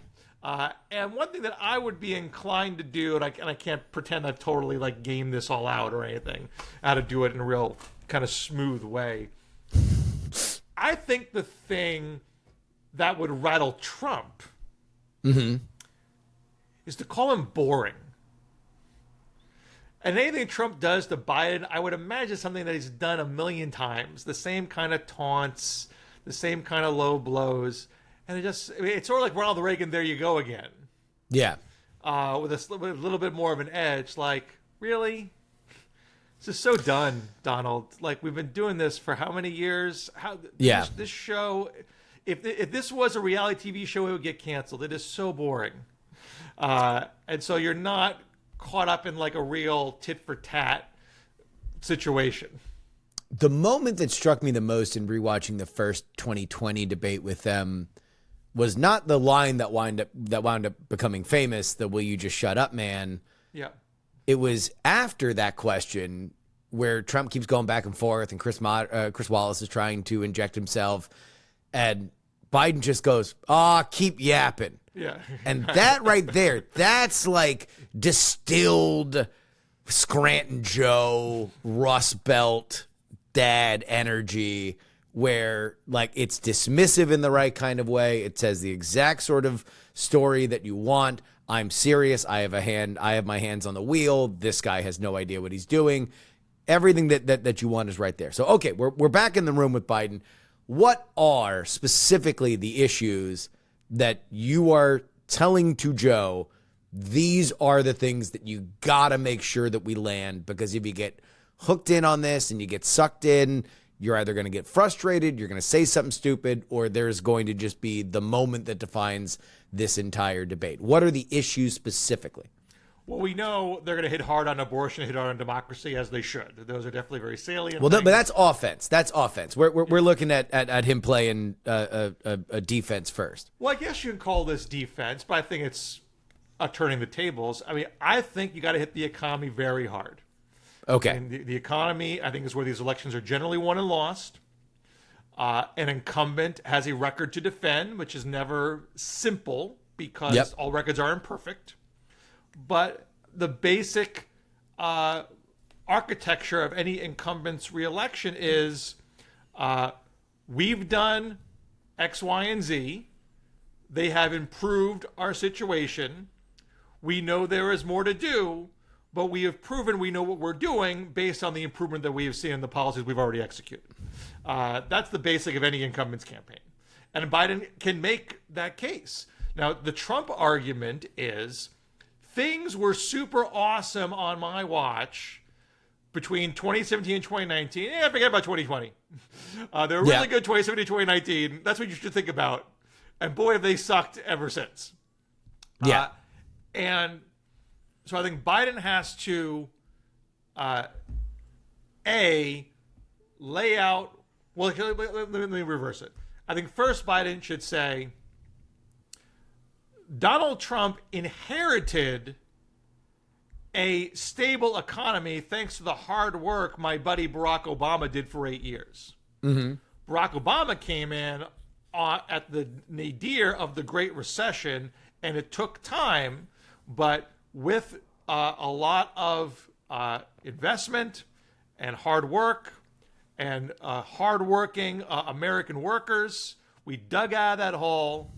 [SPEAKER 6] And one thing that I would be inclined to do, and I can't pretend I've totally game this all out or anything, how to do it in a real kind of smooth way. I think the thing that would rattle Trump is to call him boring. And anything Trump does to Biden, I would imagine something that he's done a million times. The same kind of taunts, the same kind of low blows. And it's sort of like Ronald Reagan, there you go again.
[SPEAKER 1] Yeah.
[SPEAKER 6] With a little bit more of an edge. Like, really? This is so done, Donald. Like, we've been doing this for how many years? This show, if this was a reality TV show, it would get canceled. It is so boring. And so you're not caught up in like a real tit for tat situation.
[SPEAKER 1] The moment that struck me the most in rewatching the first 2020 debate with them was not the line that wound up becoming famous, the "Will you just shut up, man?"
[SPEAKER 6] Yeah.
[SPEAKER 1] It was after that question where Trump keeps going back and forth, and Chris Wallace is trying to inject himself, and Biden just goes, keep yapping.
[SPEAKER 6] Yeah.
[SPEAKER 1] And that right there, that's like distilled Scranton Joe, Rust Belt dad energy, where like it's dismissive in the right kind of way. It says the exact sort of story that you want. I'm serious. I have my hands on the wheel. This guy has no idea what he's doing. Everything that you want is right there. So, okay, we're back in the room with Biden. What are specifically the issues that you are telling to Joe, these are the things that you got to make sure that we land? Because if you get hooked in on this and you get sucked in, you're either going to get frustrated, you're going to say something stupid, or there's going to just be the moment that defines this entire debate. What are the issues specifically?
[SPEAKER 6] Well, we know they're going to hit hard on abortion, hit hard on democracy, as they should. Those are definitely very salient.
[SPEAKER 1] Well, but that's offense. That's offense. We're looking at him playing a defense first.
[SPEAKER 6] Well, I guess you can call this defense, but I think it's turning the tables. I mean, I think you got to hit the economy very hard.
[SPEAKER 1] Okay.
[SPEAKER 6] And the economy, I think, is where these elections are generally won and lost. An incumbent has a record to defend, which is never simple because all records are imperfect. But the basic architecture of any incumbent's reelection is we've done X, Y, and Z. They have improved our situation. We know there is more to do, but we have proven we know what we're doing based on the improvement that we have seen in the policies we've already executed. That's the basic of any incumbent's campaign. And Biden can make that case. Now, the Trump argument is things were super awesome on my watch between 2017 and 2019. Forget about 2020. They were really good 2017 and 2019. That's what you should think about. And boy, have they sucked ever since. And so I think Biden has to, lay out, well, let me reverse it. I think first Biden should say, Donald Trump inherited a stable economy thanks to the hard work my buddy Barack Obama did for 8 years. Mm-hmm. Barack Obama came in at the nadir of the Great Recession, and it took time, but with a lot of investment and hard work and hardworking American workers, we dug out of that hole,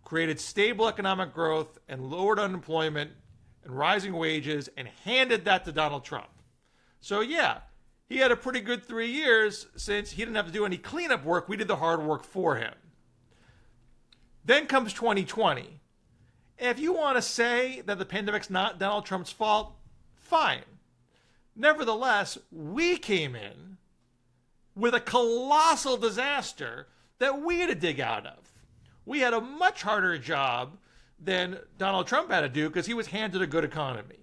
[SPEAKER 6] created stable economic growth and lowered unemployment and rising wages, and handed that to Donald Trump. So yeah, he had a pretty good 3 years since he didn't have to do any cleanup work. We did the hard work for him. Then comes 2020. If you want to say that the pandemic's not Donald Trump's fault, fine. Nevertheless, we came in with a colossal disaster that we had to dig out of. We had a much harder job than Donald Trump had to do because he was handed a good economy.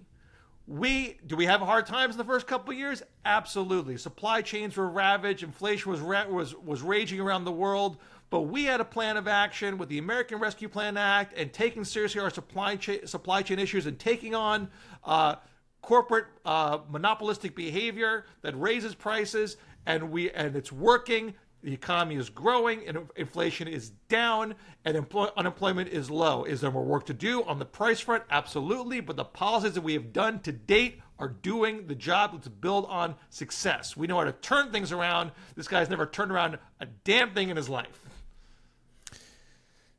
[SPEAKER 6] Do we have hard times in the first couple of years? Absolutely. Supply chains were ravaged. Inflation was raging around the world. But we had a plan of action with the American Rescue Plan Act and taking seriously our supply chain issues and taking on corporate monopolistic behavior that raises prices. And it's working. The economy is growing and inflation is down and unemployment is low. Is there more work to do on the price front? Absolutely. But the policies that we have done to date are doing the job to build on success. We know how to turn things around. This guy's never turned around a damn thing in his life.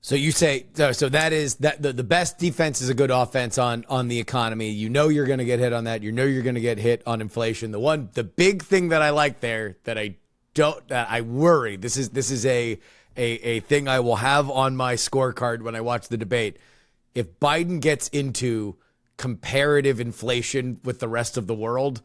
[SPEAKER 1] So you say, so that is that the best defense is a good offense on the economy. You know you're going to get hit on that. You know you're going to get hit on inflation. The big thing that I like there that I worry. This is a thing I will have on my scorecard when I watch the debate. If Biden gets into comparative inflation with the rest of the world,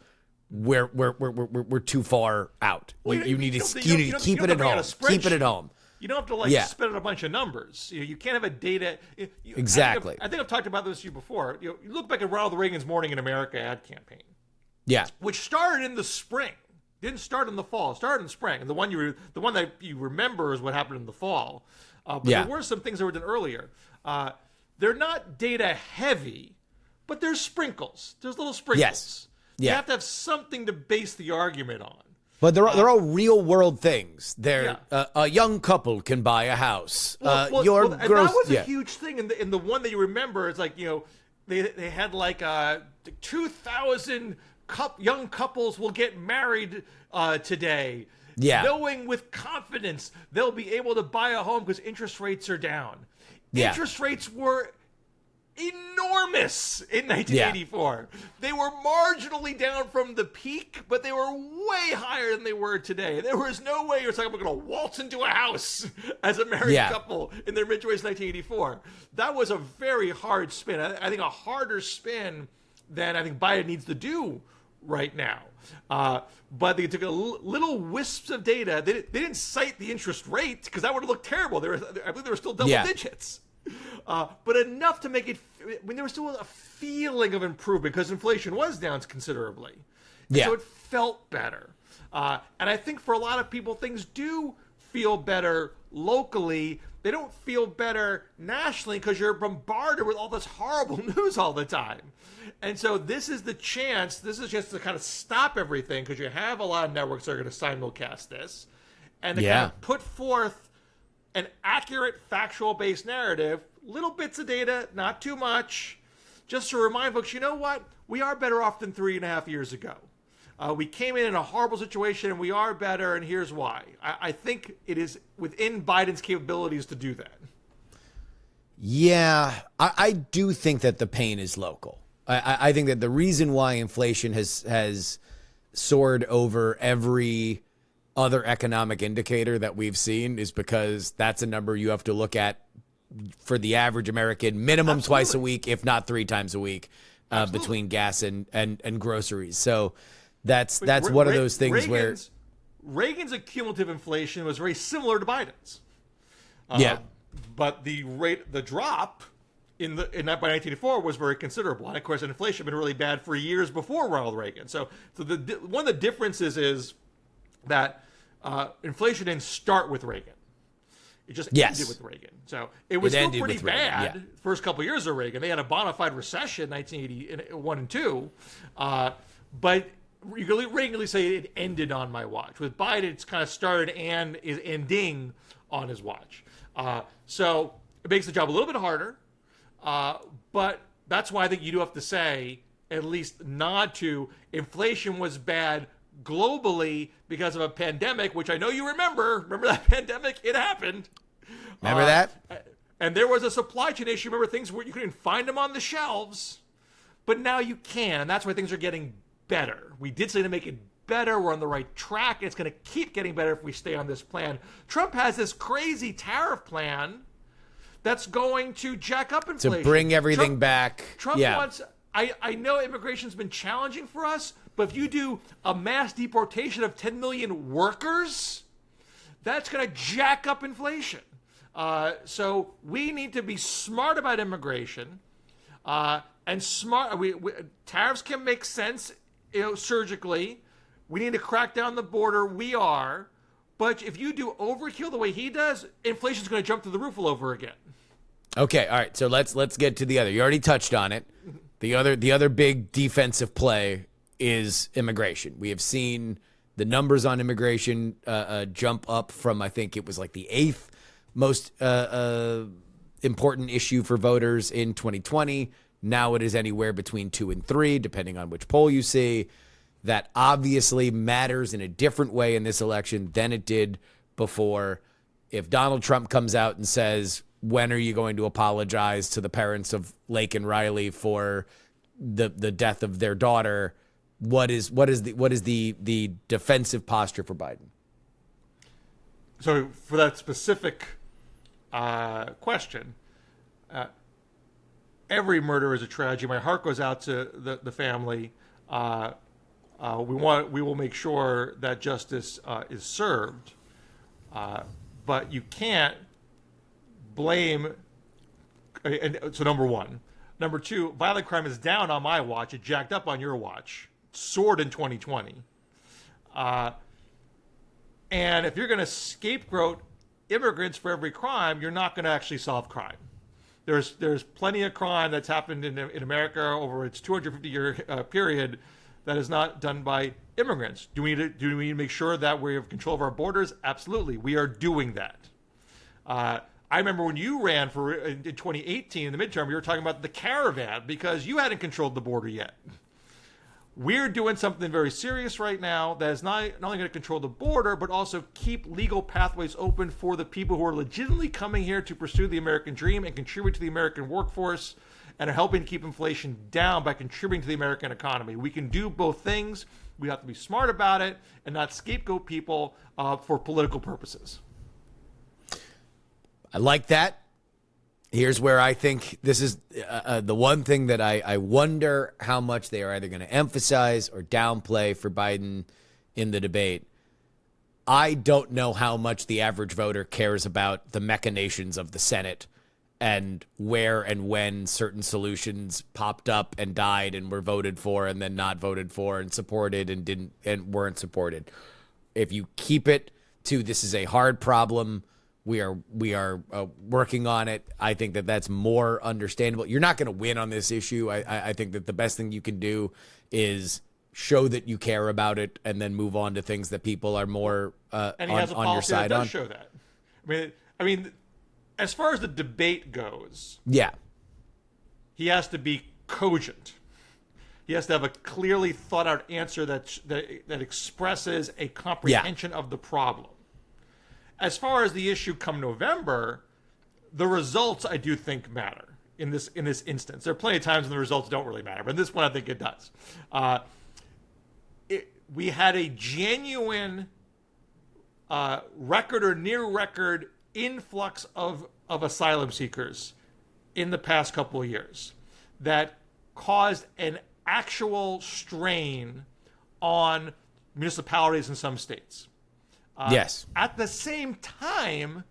[SPEAKER 1] we're too far out. You need to keep it at home. Keep it at home.
[SPEAKER 6] You don't have to spit out a bunch of numbers. You can't have a data.
[SPEAKER 1] Exactly.
[SPEAKER 6] I think I've talked about this to you before. You look back at Ronald Reagan's Morning in America ad campaign.
[SPEAKER 1] Yeah.
[SPEAKER 6] Which started in the spring. Didn't start in the fall. It started in the spring. And the one that you remember is what happened in the fall. But there were some things that were done earlier. They're not data heavy, but there's sprinkles. There's little sprinkles.
[SPEAKER 1] Yes.
[SPEAKER 6] You have to have something to base the argument on.
[SPEAKER 1] But they're all real world things. They're a young couple can buy a house.
[SPEAKER 6] And that was a huge thing. In the one that you remember, it's like, they had like 2,000 young couples will get married today.
[SPEAKER 1] Yeah.
[SPEAKER 6] Knowing with confidence they'll be able to buy a home because interest rates are down. Yeah. Interest rates were enormous in 1984. Yeah. They were marginally down from the peak, but they were way higher than they were today. There was no way you're talking about going to waltz into a house as a married couple in their mid-20s in 1984. That was a very hard spin. I think a harder spin than I think Biden needs to do right now. But they took a little wisps of data. They didn't cite the interest rate because that would have looked terrible. I believe they were still double digits. But enough to make it, when there was still a feeling of improvement because inflation was down considerably. So it felt better. And I think for a lot of people, things do feel better locally. They don't feel better nationally because you're bombarded with all this horrible news all the time. And so this is a chance to kind of stop everything because you have a lot of networks that are going to simulcast this and to kind of put forth an accurate, factual-based narrative, little bits of data, not too much, just to remind folks, you know what? We are better off than 3.5 years ago. We came in a horrible situation, and we are better, and here's why. I think it is within Biden's capabilities to do that.
[SPEAKER 1] Yeah, I do think that the pain is local. I think that the reason why inflation has soared over every other economic indicator that we've seen is because that's a number you have to look at for the average American minimum twice a week, if not 3 times a week, between gas and groceries. So that's one of those things where
[SPEAKER 6] Reagan's accumulative inflation was very similar to Biden's. But the drop in that by 1984 was very considerable. And of course, inflation had been really bad for years before Ronald Reagan. So one of the differences is that inflation didn't start with Reagan. It just ended with Reagan. So it was still pretty bad the first couple of years of Reagan. They had a bona fide recession in 1981 and 2. But you can regularly say it ended on my watch. With Biden, it's kind of started and is ending on his watch. So it makes the job a little bit harder. But that's why I think you do have to say, at least nod to, inflation was bad globally because of a pandemic, which I know you remember. Remember that pandemic? It happened.
[SPEAKER 1] Remember that?
[SPEAKER 6] And there was a supply chain issue. Remember things where you couldn't find them on the shelves, but now you can. And that's why things are getting better. We did say to make it better. We're on the right track. It's going to keep getting better if we stay on this plan. Trump has this crazy tariff plan that's going to jack up inflation.
[SPEAKER 1] To bring everything back.
[SPEAKER 6] Trump wants... I know immigration's been challenging for us, but if you do a mass deportation of 10 million workers, that's going to jack up inflation. So we need to be smart about immigration, and smart. Tariffs can make sense, surgically. We need to crack down the border. We are, but if you do overkill the way he does, inflation's going to jump through the roof all over again.
[SPEAKER 1] Okay, all right. So let's get to the other. You already touched on it. The other big defensive play is immigration. We have seen the numbers on immigration jump up from, I think it was like the 8th most important issue for voters in 2020. Now it is anywhere between 2 and 3, depending on which poll you see. That obviously matters in a different way in this election than it did before. If Donald Trump comes out and says, when are you going to apologize to the parents of Lake and Riley for the death of their daughter? What is the defensive posture for Biden?
[SPEAKER 6] so for that specific question, every murder is a tragedy. My heart goes out to the family. We will make sure that justice is served, but you can't blame. And so number one. Number two, violent crime is down on my watch. It jacked up on your watch. Soared in 2020. And if you're going to scapegoat immigrants for every crime, you're not going to actually solve crime. There's plenty of crime that's happened in America over its 250-year period that is not done by immigrants. Do we need to make sure that we have control of our borders? Absolutely. We are doing that. I remember when you ran in 2018 in the midterm, you were talking about the caravan because you hadn't controlled the border yet. We're doing something very serious right now that is not only going to control the border, but also keep legal pathways open for the people who are legitimately coming here to pursue the American dream and contribute to the American workforce and are helping to keep inflation down by contributing to the American economy. We can do both things. We have to be smart about it and not scapegoat people for political purposes.
[SPEAKER 1] I like that. Here's where I think this is the one thing that I wonder how much they are either going to emphasize or downplay for Biden in the debate. I don't know how much the average voter cares about the machinations of the Senate and where and when certain solutions popped up and died and were voted for and then not voted for and supported and weren't supported. If you keep it to this is a hard problem, we are working on it, I think that's more understandable. You're not going to win on this issue. I think that the best thing you can do is show that you care about it and then move on to things that people are more
[SPEAKER 6] and he has a
[SPEAKER 1] on your
[SPEAKER 6] policy
[SPEAKER 1] side
[SPEAKER 6] that does
[SPEAKER 1] on.
[SPEAKER 6] show that. I mean, as far as the debate goes,
[SPEAKER 1] Yeah.
[SPEAKER 6] he has to be cogent. He has to have a clearly thought out answer that expresses a comprehension of the problem. As far as the issue come November, the results I do think matter in this instance. There are plenty of times when the results don't really matter, but in this one I think it does. We had a genuine record or near record influx of asylum seekers in the past couple of years that caused an actual strain on municipalities in some states.
[SPEAKER 1] Yes.
[SPEAKER 6] At the same time,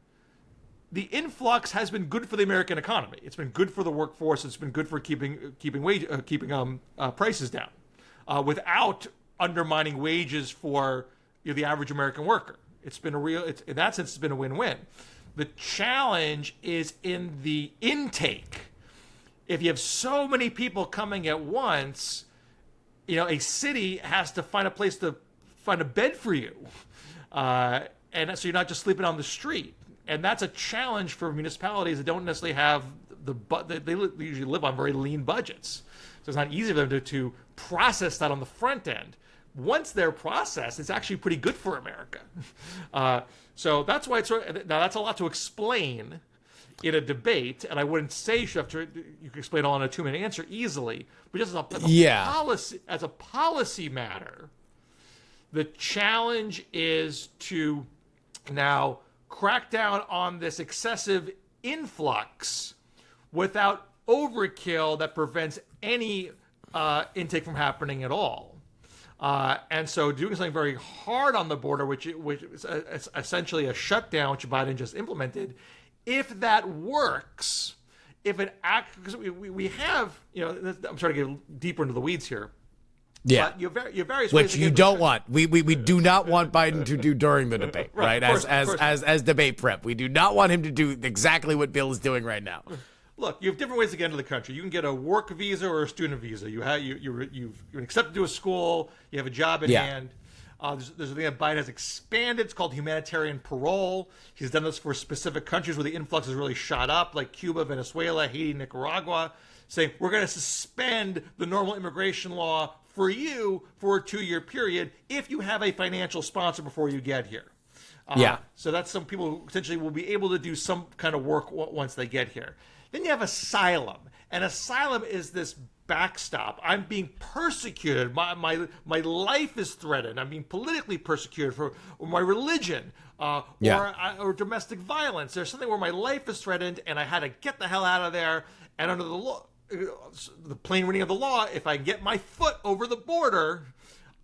[SPEAKER 6] the influx has been good for the American economy. It's been good for the workforce. It's been good for keeping prices down, without undermining wages for the average American worker. It's been in that sense, it's been a win-win. The challenge is in the intake. If you have so many people coming at once, a city has to find a place to find a bed for you. And so you're not just sleeping on the street. And that's a challenge for municipalities that don't necessarily have they usually live on very lean budgets. So it's not easy for them to process that on the front end. Once they're processed, it's actually pretty good for America. So that's why now that's a lot to explain in a debate. And I wouldn't say you can explain all in a 2-minute answer easily, but just as a policy matter, the challenge is to now crack down on this excessive influx without overkill that prevents any intake from happening at all. And so doing something very hard on the border, which is essentially a shutdown, which Biden just implemented, if that works, because we have, I'm trying to get deeper into the weeds here.
[SPEAKER 1] Yeah,
[SPEAKER 6] but your various
[SPEAKER 1] which
[SPEAKER 6] ways
[SPEAKER 1] you don't want. We do not want Biden to do during the debate, right? As debate prep, we do not want him to do exactly what Bill is doing right now.
[SPEAKER 6] Look, you have different ways to get into the country. You can get a work visa or a student visa. You're accepted to a school. You have a job in hand. There's a thing that Biden has expanded. It's called humanitarian parole. He's done this for specific countries where the influx has really shot up, like Cuba, Venezuela, Haiti, Nicaragua, saying we're going to suspend the normal immigration law for you for a 2-year period if you have a financial sponsor before you get here. So that's some people who essentially will be able to do some kind of work once they get here. Then you have asylum. And asylum is this backstop. I'm being persecuted. My life is threatened. I'm being politically persecuted for my religion. or domestic violence. There's something where my life is threatened and I had to get the hell out of there. And under the law, the plain reading of the law, if I get my foot over the border,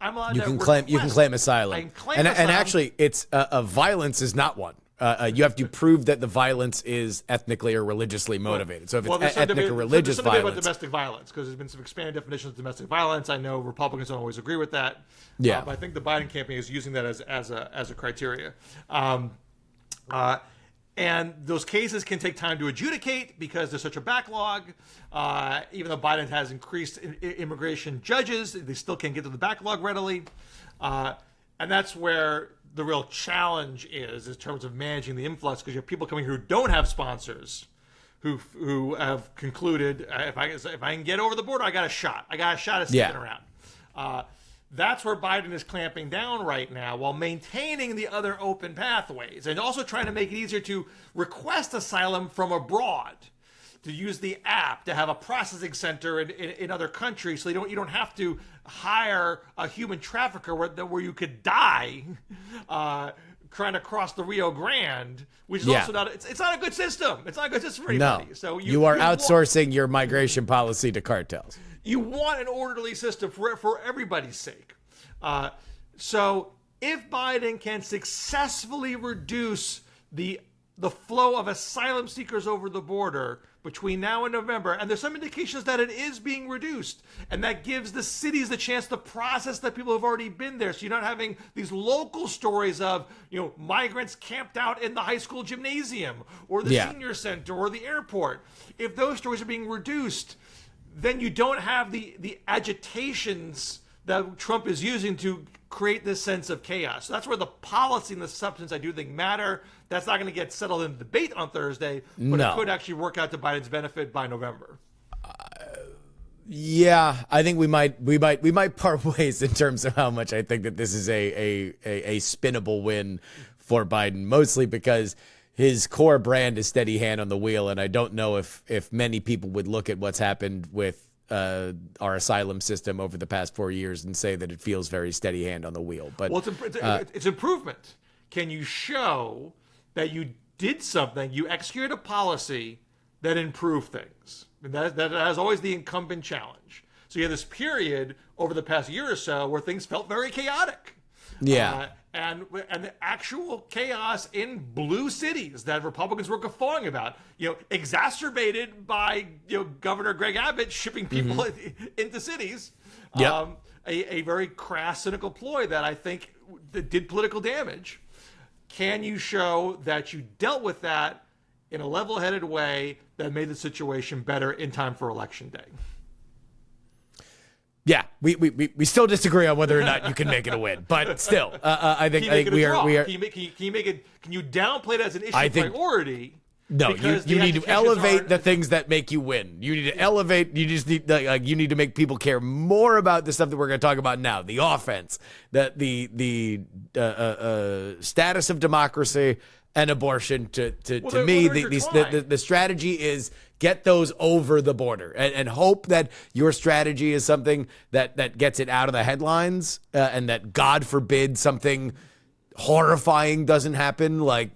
[SPEAKER 6] I'm allowed to
[SPEAKER 1] claim you can claim asylum.
[SPEAKER 6] I can claim
[SPEAKER 1] and
[SPEAKER 6] asylum.
[SPEAKER 1] actually, it's violence is not one. You have to prove that the violence is ethnically or religiously motivated. So if it's ethnic or religious
[SPEAKER 6] there's
[SPEAKER 1] violence,
[SPEAKER 6] about domestic violence, because there's been some expanded definitions of domestic violence. I know Republicans don't always agree with that.
[SPEAKER 1] Yeah,
[SPEAKER 6] but I think the Biden campaign is using that as a criteria. And those cases can take time to adjudicate because there's such a backlog. Even though Biden has increased immigration judges, they still can't get to the backlog readily. And that's where the real challenge is in terms of managing the influx, because you have people coming here who don't have sponsors, who have concluded, if I can get over the border, I got a shot. I got a shot at sticking around. That's where Biden is clamping down right now, while maintaining the other open pathways and also trying to make it easier to request asylum from abroad, to use the app, to have a processing center in other countries, so you don't have to hire a human trafficker where you could die trying to cross the Rio Grande, which is also not it's not a good system. It's not a good system for anybody.
[SPEAKER 1] No.
[SPEAKER 6] So
[SPEAKER 1] you are outsourcing your migration policy to cartels.
[SPEAKER 6] You want an orderly system for everybody's sake. So if Biden can successfully reduce the flow of asylum seekers over the border between now and November, and there's some indications that it is being reduced, and that gives the cities the chance to process that people have already been there, so you're not having these local stories of migrants camped out in the high school gymnasium or the senior center or the airport. If those stories are being reduced, then you don't have the agitations that Trump is using to create this sense of chaos. So that's where the policy and the substance, I do think, matter. That's not going to get settled in the debate on Thursday, but it could actually work out to Biden's benefit by November.
[SPEAKER 1] Yeah, I think we might part ways in terms of how much I think that this is a spinnable win for Biden, mostly because his core brand is steady hand on the wheel, and I don't know if many people would look at what's happened with our asylum system over the past 4 years and say that it feels very steady hand on the wheel. But
[SPEAKER 6] it's improvement. Can you show that you did something, you executed a policy that improved things? And that is always the incumbent challenge. So you have this period over the past year or so where things felt very chaotic. And the actual chaos in blue cities that Republicans were guffawing about, exacerbated by Governor Greg Abbott shipping people into cities. A very crass, cynical ploy that I think did political damage. Can you show that you dealt with that in a level-headed way that made the situation better in time for Election Day?
[SPEAKER 1] Yeah, we still disagree on whether or not you can make it a win, but still, I think we are.
[SPEAKER 6] Can you downplay it as an issue priority?
[SPEAKER 1] No, you need to elevate the things that make you win. You need to elevate. You just need you need to make people care more about the stuff that we're going to talk about now: the offense, the status of democracy, and abortion. To me, the strategy is get those over the border and hope that your strategy is something that gets it out of the headlines and that, God forbid, something horrifying doesn't happen, like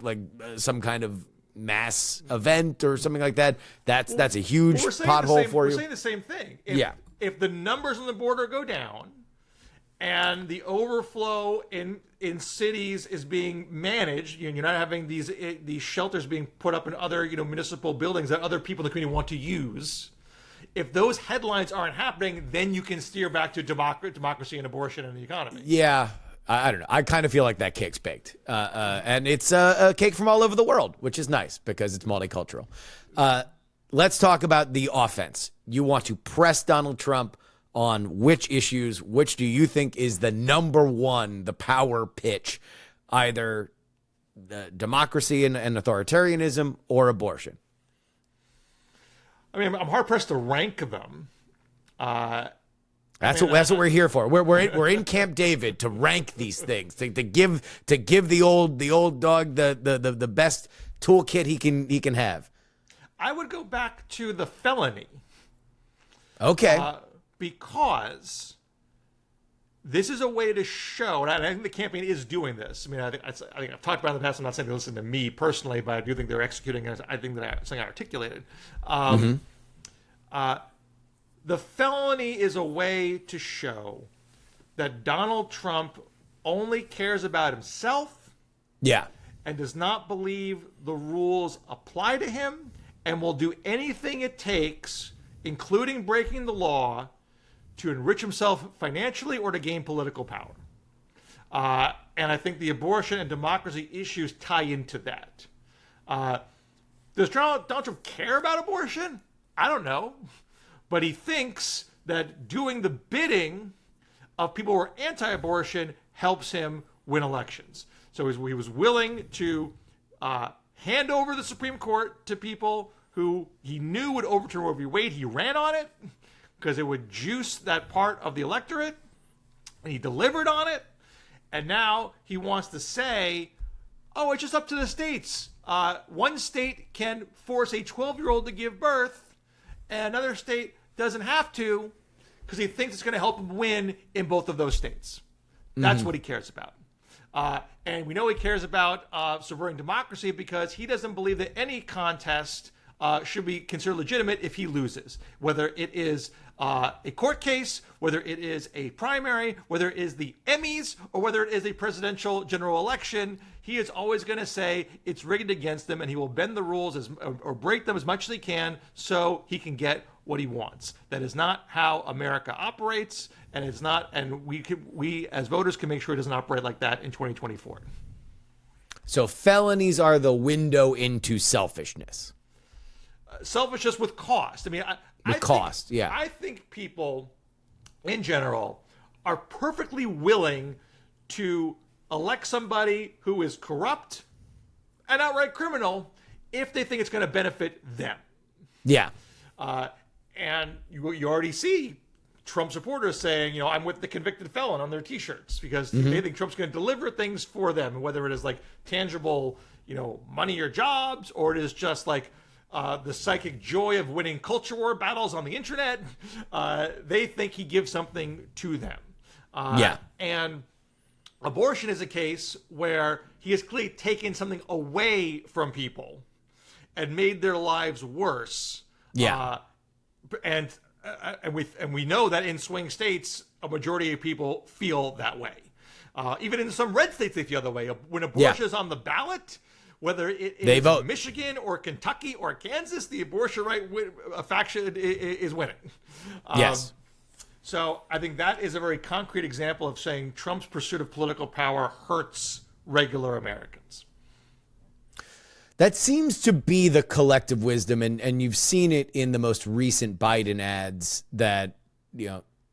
[SPEAKER 1] some kind of mass event or something like that. That's a huge pothole for you.
[SPEAKER 6] We're saying the same thing. If the numbers on the border go down and the overflow in cities is being managed, you're not having these shelters being put up in other municipal buildings that other people in the community want to use. If those headlines aren't happening, then you can steer back to democracy and abortion and the economy.
[SPEAKER 1] Yeah. I don't know. I kind of feel like that cake's baked. And it's a cake from all over the world, which is nice because it's multicultural. Let's talk about the offense. You want to press Donald Trump on which issues, which do you think is the number one, the power pitch, either democracy and authoritarianism or abortion?
[SPEAKER 6] I mean, I'm hard-pressed to rank them.
[SPEAKER 1] That's what we're here for. We're in Camp David to rank these things, to give the old dog the best toolkit he can have.
[SPEAKER 6] I would go back to the felony.
[SPEAKER 1] Okay.
[SPEAKER 6] Because this is a way to show, and I think the campaign is doing this. I mean, I think I've talked about it in the past. I'm not saying they listen to me personally, but I do think they're executing it. I think that something I articulated. The felony is a way to show that Donald Trump only cares about himself.
[SPEAKER 1] Yeah.
[SPEAKER 6] And does not believe the rules apply to him, and will do anything it takes, including breaking the law, to enrich himself financially or to gain political power. And I think the abortion and democracy issues tie into that. Does Donald Trump care about abortion? I don't know. But he thinks that doing the bidding of people who are anti-abortion helps him win elections. So he was willing to hand over the Supreme Court to people who he knew would overturn Roe v. Wade. He ran on it because it would juice that part of the electorate, and he delivered on it. And now he wants to say, oh, it's just up to the states. One state can force a 12-year-old to give birth, and another state doesn't have to, because he thinks it's going to help him win in both of those states. That's what he cares about. And we know he cares about subverting democracy because he doesn't believe that any contest should be considered legitimate if he loses, whether it is a court case, whether it is a primary, whether it is the Emmys, or whether it is a presidential general election. He is always going to say it's rigged against him, and he will bend the rules or break them as much as he can so he can get what he wants. That is not how America operates, and it's not. And we as voters can make sure it doesn't operate like that in 2024.
[SPEAKER 1] So felonies are the window into selfishness.
[SPEAKER 6] Selfishness with cost. I mean, I think people in general are perfectly willing to elect somebody who is corrupt and outright criminal if they think it's going to benefit them.
[SPEAKER 1] Yeah.
[SPEAKER 6] And you already see Trump supporters saying, I'm with the convicted felon on their T-shirts because they think Trump's going to deliver things for them, whether it is like tangible, money or jobs, or it is just like the psychic joy of winning culture war battles on the internet. They think he gives something to them. And abortion is a case where he has clearly taken something away from people and made their lives worse.
[SPEAKER 1] Yeah.
[SPEAKER 6] And we know that in swing states, a majority of people feel that way. Even in some red states, they feel that way. When abortion is on the ballot, whether it is Michigan or Kentucky or Kansas, the abortion right faction is winning.
[SPEAKER 1] Yes.
[SPEAKER 6] So I think that is a very concrete example of saying Trump's pursuit of political power hurts regular Americans.
[SPEAKER 1] That seems to be the collective wisdom, and you've seen it in the most recent Biden ads that,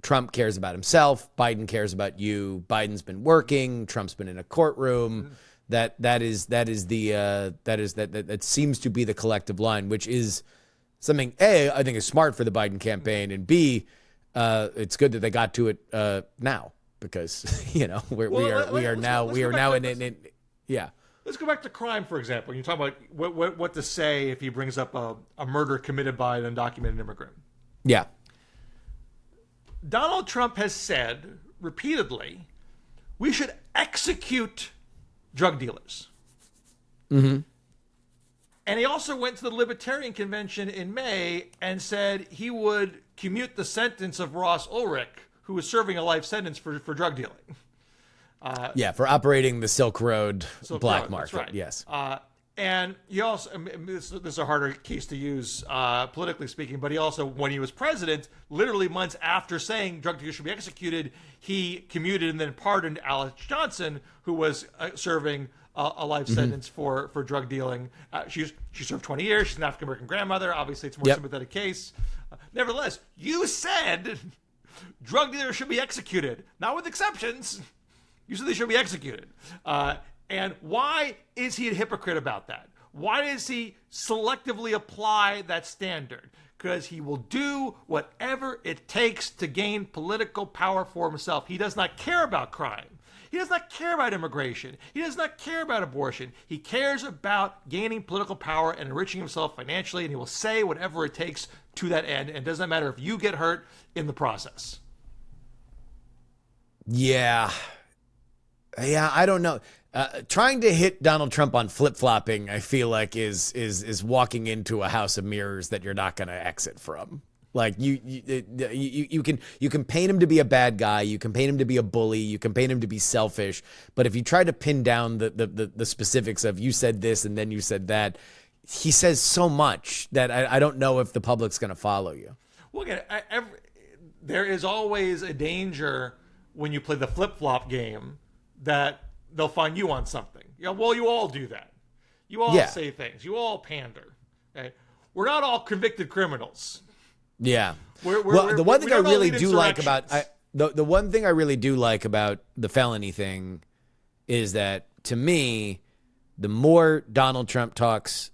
[SPEAKER 1] Trump cares about himself, Biden cares about you, Biden's been working, Trump's been in a courtroom. That seems to be the collective line, which is something A, I think is smart for the Biden campaign, and B, it's good that they got to it now because we are now in.
[SPEAKER 6] Let's go back to crime, for example. You talk about what to say if he brings up a murder committed by an undocumented immigrant.
[SPEAKER 1] Yeah.
[SPEAKER 6] Donald Trump has said repeatedly, we should execute drug dealers. And he also went to the Libertarian Convention in May and said he would commute the sentence of Ross Ulrich, who was serving a life sentence for drug dealing.
[SPEAKER 1] For operating the Silk Road black market.
[SPEAKER 6] That's right.
[SPEAKER 1] Yes.
[SPEAKER 6] And he also, this is a harder case to use politically speaking, but he also, when he was president, literally months after saying drug dealers should be executed, he commuted and then pardoned Alex Johnson, who was serving a life sentence for drug dealing. She served 20 years. She's an African-American grandmother. Obviously, it's a more sympathetic case. Nevertheless, you said drug dealers should be executed, not with exceptions. You said they should be executed. And why is he a hypocrite about that? Why does he selectively apply that standard? Because he will do whatever it takes to gain political power for himself. He does not care about crime. He does not care about immigration. He does not care about abortion. He cares about gaining political power and enriching himself financially, and he will say whatever it takes to that end. And it doesn't matter if you get hurt in the process.
[SPEAKER 1] Yeah. Yeah, I don't know. Trying to hit Donald Trump on flip-flopping, I feel like is walking into a house of mirrors that you're not going to exit from. Like you can paint him to be a bad guy, you can paint him to be a bully, you can paint him to be selfish, but if you try to pin down the specifics of you said this and then you said that, he says so much that I don't know if the public's going to follow you.
[SPEAKER 6] Well, again, there is always a danger when you play the flip-flop game that they'll find you on something. Well, you all do that. You all say things. You all pander. Okay? We're not all convicted criminals.
[SPEAKER 1] Yeah. The one thing I really do like about the one thing I really do like about the felony thing is that, to me, the more Donald Trump talks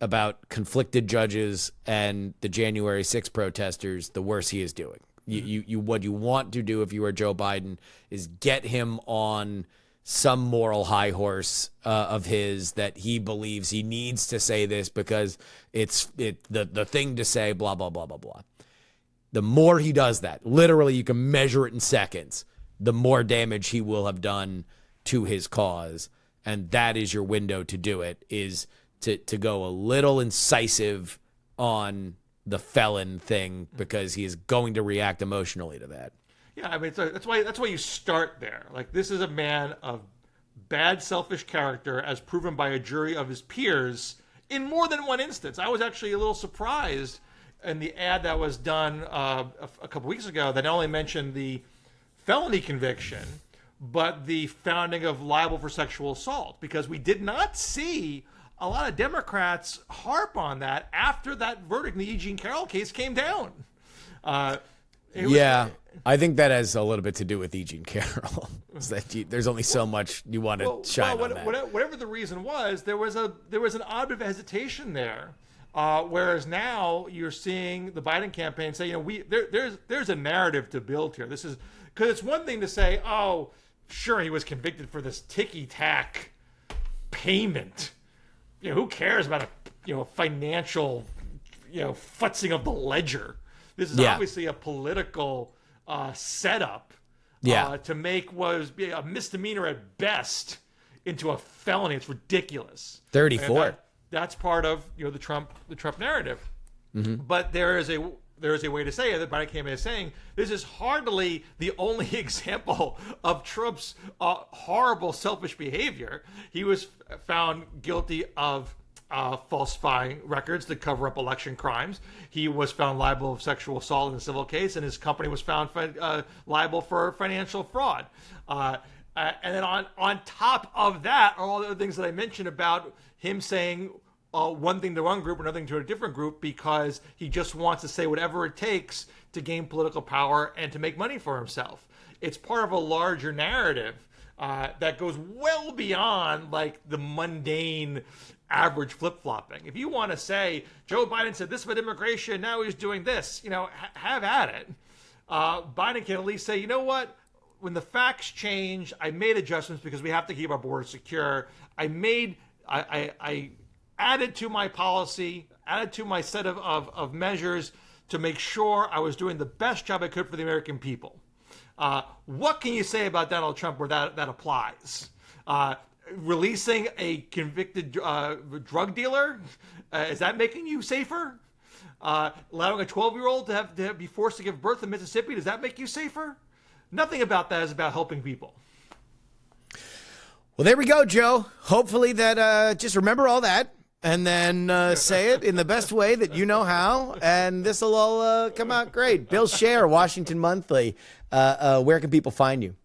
[SPEAKER 1] about conflicted judges and the January 6th protesters, the worse he is doing. What you want to do if you are Joe Biden is get him on some moral high horse of his that he believes he needs to say this because it's the thing to say, blah, blah, blah, blah, blah. The more he does that, literally you can measure it in seconds, the more damage he will have done to his cause. And that is your window to do it, is to go a little incisive on the felon thing, because he is going to react emotionally to that.
[SPEAKER 6] Yeah, I mean, that's why you start there. Like, this is a man of bad, selfish character, as proven by a jury of his peers in more than one instance. I was actually a little surprised in the ad that was done a couple weeks ago that not only mentioned the felony conviction, but the founding of liable for sexual assault, because we did not see a lot of Democrats harp on that after that verdict in the E. Jean Carroll case came down.
[SPEAKER 1] I think that has a little bit to do with E. Jean Carroll. There's only so much you want to shine on that.
[SPEAKER 6] Whatever the reason was, there was an odd bit of hesitation there. Whereas now you're seeing the Biden campaign say, there's a narrative to build here. This is because it's one thing to say, oh, sure, he was convicted for this ticky-tack payment. Who cares about a financial, futzing of the ledger? This is obviously a political setup to make what was a misdemeanor at best into a felony. It's ridiculous.
[SPEAKER 1] 34.
[SPEAKER 6] That's part of the Trump narrative. Mm-hmm. But there is a way to say it. The Biden campaign is saying this is hardly the only example of Trump's horrible, selfish behavior. He was found guilty of falsifying records to cover up election crimes. He was found liable of sexual assault in a civil case, and his company was found liable for financial fraud. And then on top of that are all the other things that I mentioned about him saying one thing to one group, another thing to a different group, because he just wants to say whatever it takes to gain political power and to make money for himself. It's part of a larger narrative that goes well beyond like the mundane average flip-flopping. If you want to say Joe Biden said this about immigration, now he's doing this, have at it. Biden can at least say, you know what? When the facts change, I made adjustments because we have to keep our border secure. I added to my policy, added to my set of measures to make sure I was doing the best job I could for the American people. What can you say about Donald Trump where that applies? Releasing a convicted drug dealer, is that making you safer? Allowing a 12-year-old to be forced to give birth in Mississippi, does that make you safer? Nothing about that is about helping people.
[SPEAKER 1] Well, there we go, Joe. Hopefully that just remember all that and then say it in the best way that you know how, and this will all come out great. Bill Scher, Washington Monthly. Where can people find you?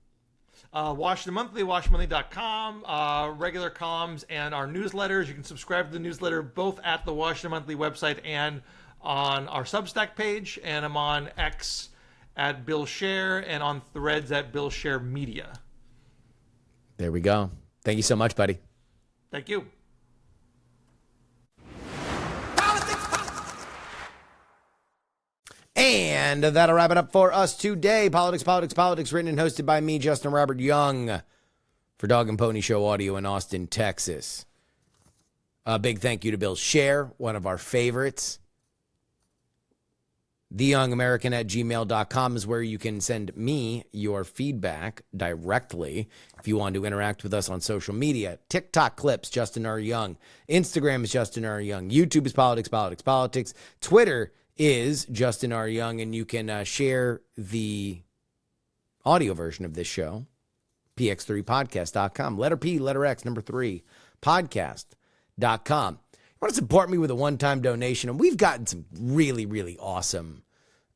[SPEAKER 6] Washington Monthly, WashingtonMonthly.com, regular columns and our newsletters. You can subscribe to the newsletter both at the Washington Monthly website and on our Substack page. And I'm on X at Bill Scher and on Threads at Bill Scher Media.
[SPEAKER 1] There we go. Thank you so much, buddy.
[SPEAKER 6] Thank you.
[SPEAKER 1] And that'll wrap it up for us today. Politics, written and hosted by me, Justin Robert Young, for Dog and Pony Show Audio in Austin, Texas. A big thank you to Bill Scher, one of our favorites. theyoungamerican@gmail.com is where you can send me your feedback directly if you want to interact with us on social media. TikTok clips, Justin R. Young. Instagram is Justin R. Young. YouTube is Politics. Twitter is Justin R. Young, and you can share the audio version of this show, px3podcast.com. Letter P, letter X, number 3, podcast.com. You want to support me with a one-time donation, and we've gotten some really, really awesome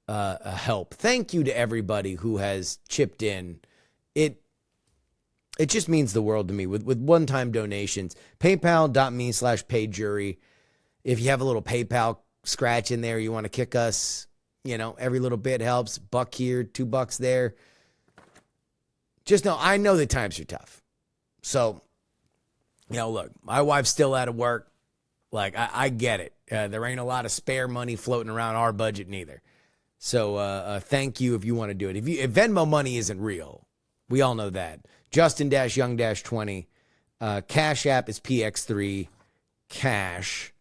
[SPEAKER 1] help. Thank you to everybody who has chipped in. It just means the world to me with one-time donations. PayPal.me/PayJury. If you have a little PayPal scratch in there, you want to kick us, every little bit helps. $1 here, $2 there. Just know, I know the times are tough. So, look, my wife's still out of work. Like, I get it. There ain't a lot of spare money floating around our budget neither. So thank you if you want to do it. If Venmo money isn't real, we all know that. Justin-Young-20. Cash App is PX3 Cash.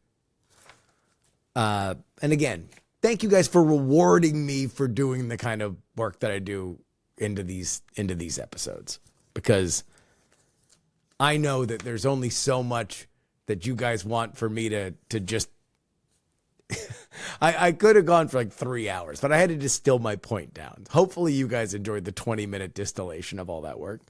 [SPEAKER 1] And again, thank you guys for rewarding me for doing the kind of work that I do into these episodes. Because I know that there's only so much that you guys want for me to just I could have gone for like 3 hours, but I had to distill my point down. Hopefully you guys enjoyed the 20-minute distillation of all that work.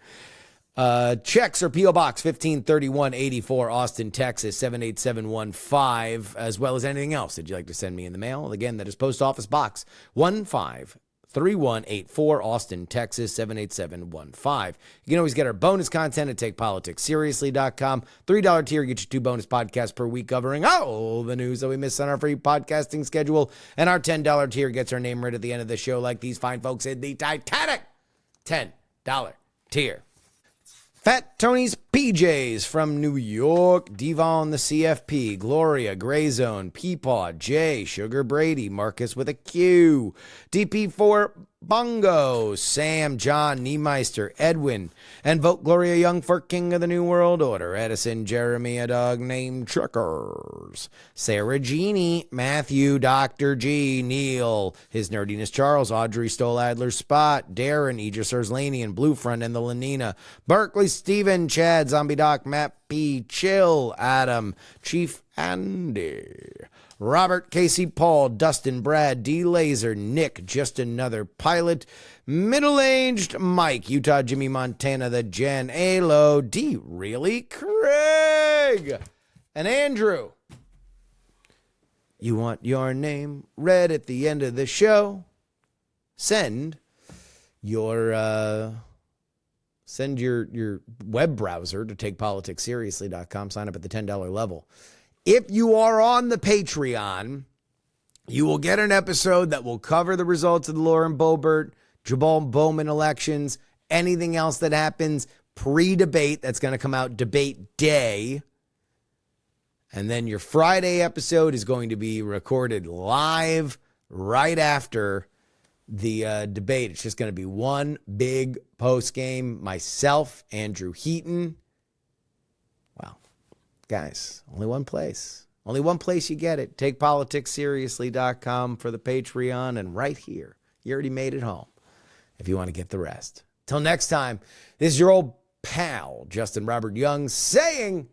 [SPEAKER 1] Checks are P.O. Box 153184, Austin, Texas 78715, as well as anything else that you'd like to send me in the mail. Again, that is Post Office Box 153184, Austin, Texas 78715. You can always get our bonus content at TakePoliticsSeriously.com. $3 tier gets you 2 bonus podcasts per week covering all the news that we miss on our free podcasting schedule. And our $10 tier gets our name right at the end of the show, like these fine folks in the Titanic $10 tier. Fat Tony's PJs from New York, Devon the CFP, Gloria, Gray Zone, Peepaw, Jay, Sugar Brady, Marcus with a Q, DP4 Bongo, Sam, John, Niemeister, Edwin, and vote Gloria Young for King of the New World Order. Edison, Jeremy, a dog named Truckers, Sarah Jeannie, Matthew, Dr. G, Neil, His Nerdiness Charles, Audrey Stoll Adler's Spot, Darren, Aegis Erslanian, Bluefront, and the Lenina, Berkeley, Steven, Chad, Zombie Doc, Matt P, Chill, Adam, Chief Andy, Robert, Casey, Paul, Dustin, Brad, D. Laser, Nick, Just Another Pilot, Middle-Aged Mike, Utah, Jimmy, Montana, the Jen, Alo, D. Really, Craig, and Andrew. You want your name read at the end of the show? Send your web browser to TakePoliticsSeriously.com. Sign up at the $10 level. If you are on the Patreon, you will get an episode that will cover the results of the Lauren Boebert, Jabal Bowman elections, anything else that happens pre-debate. That's going to come out debate day. And then your Friday episode is going to be recorded live right after the debate. It's just going to be one big post game. Myself, Andrew Heaton. Wow. Guys, only one place. Only one place you get it. TakePoliticsSeriously.com for the Patreon, and right here. You already made it home if you want to get the rest. Till next time, this is your old pal, Justin Robert Young, saying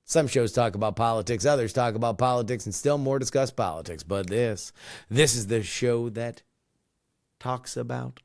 [SPEAKER 1] some shows talk about politics, others talk about politics, and still more discuss politics. But this is the show that talks about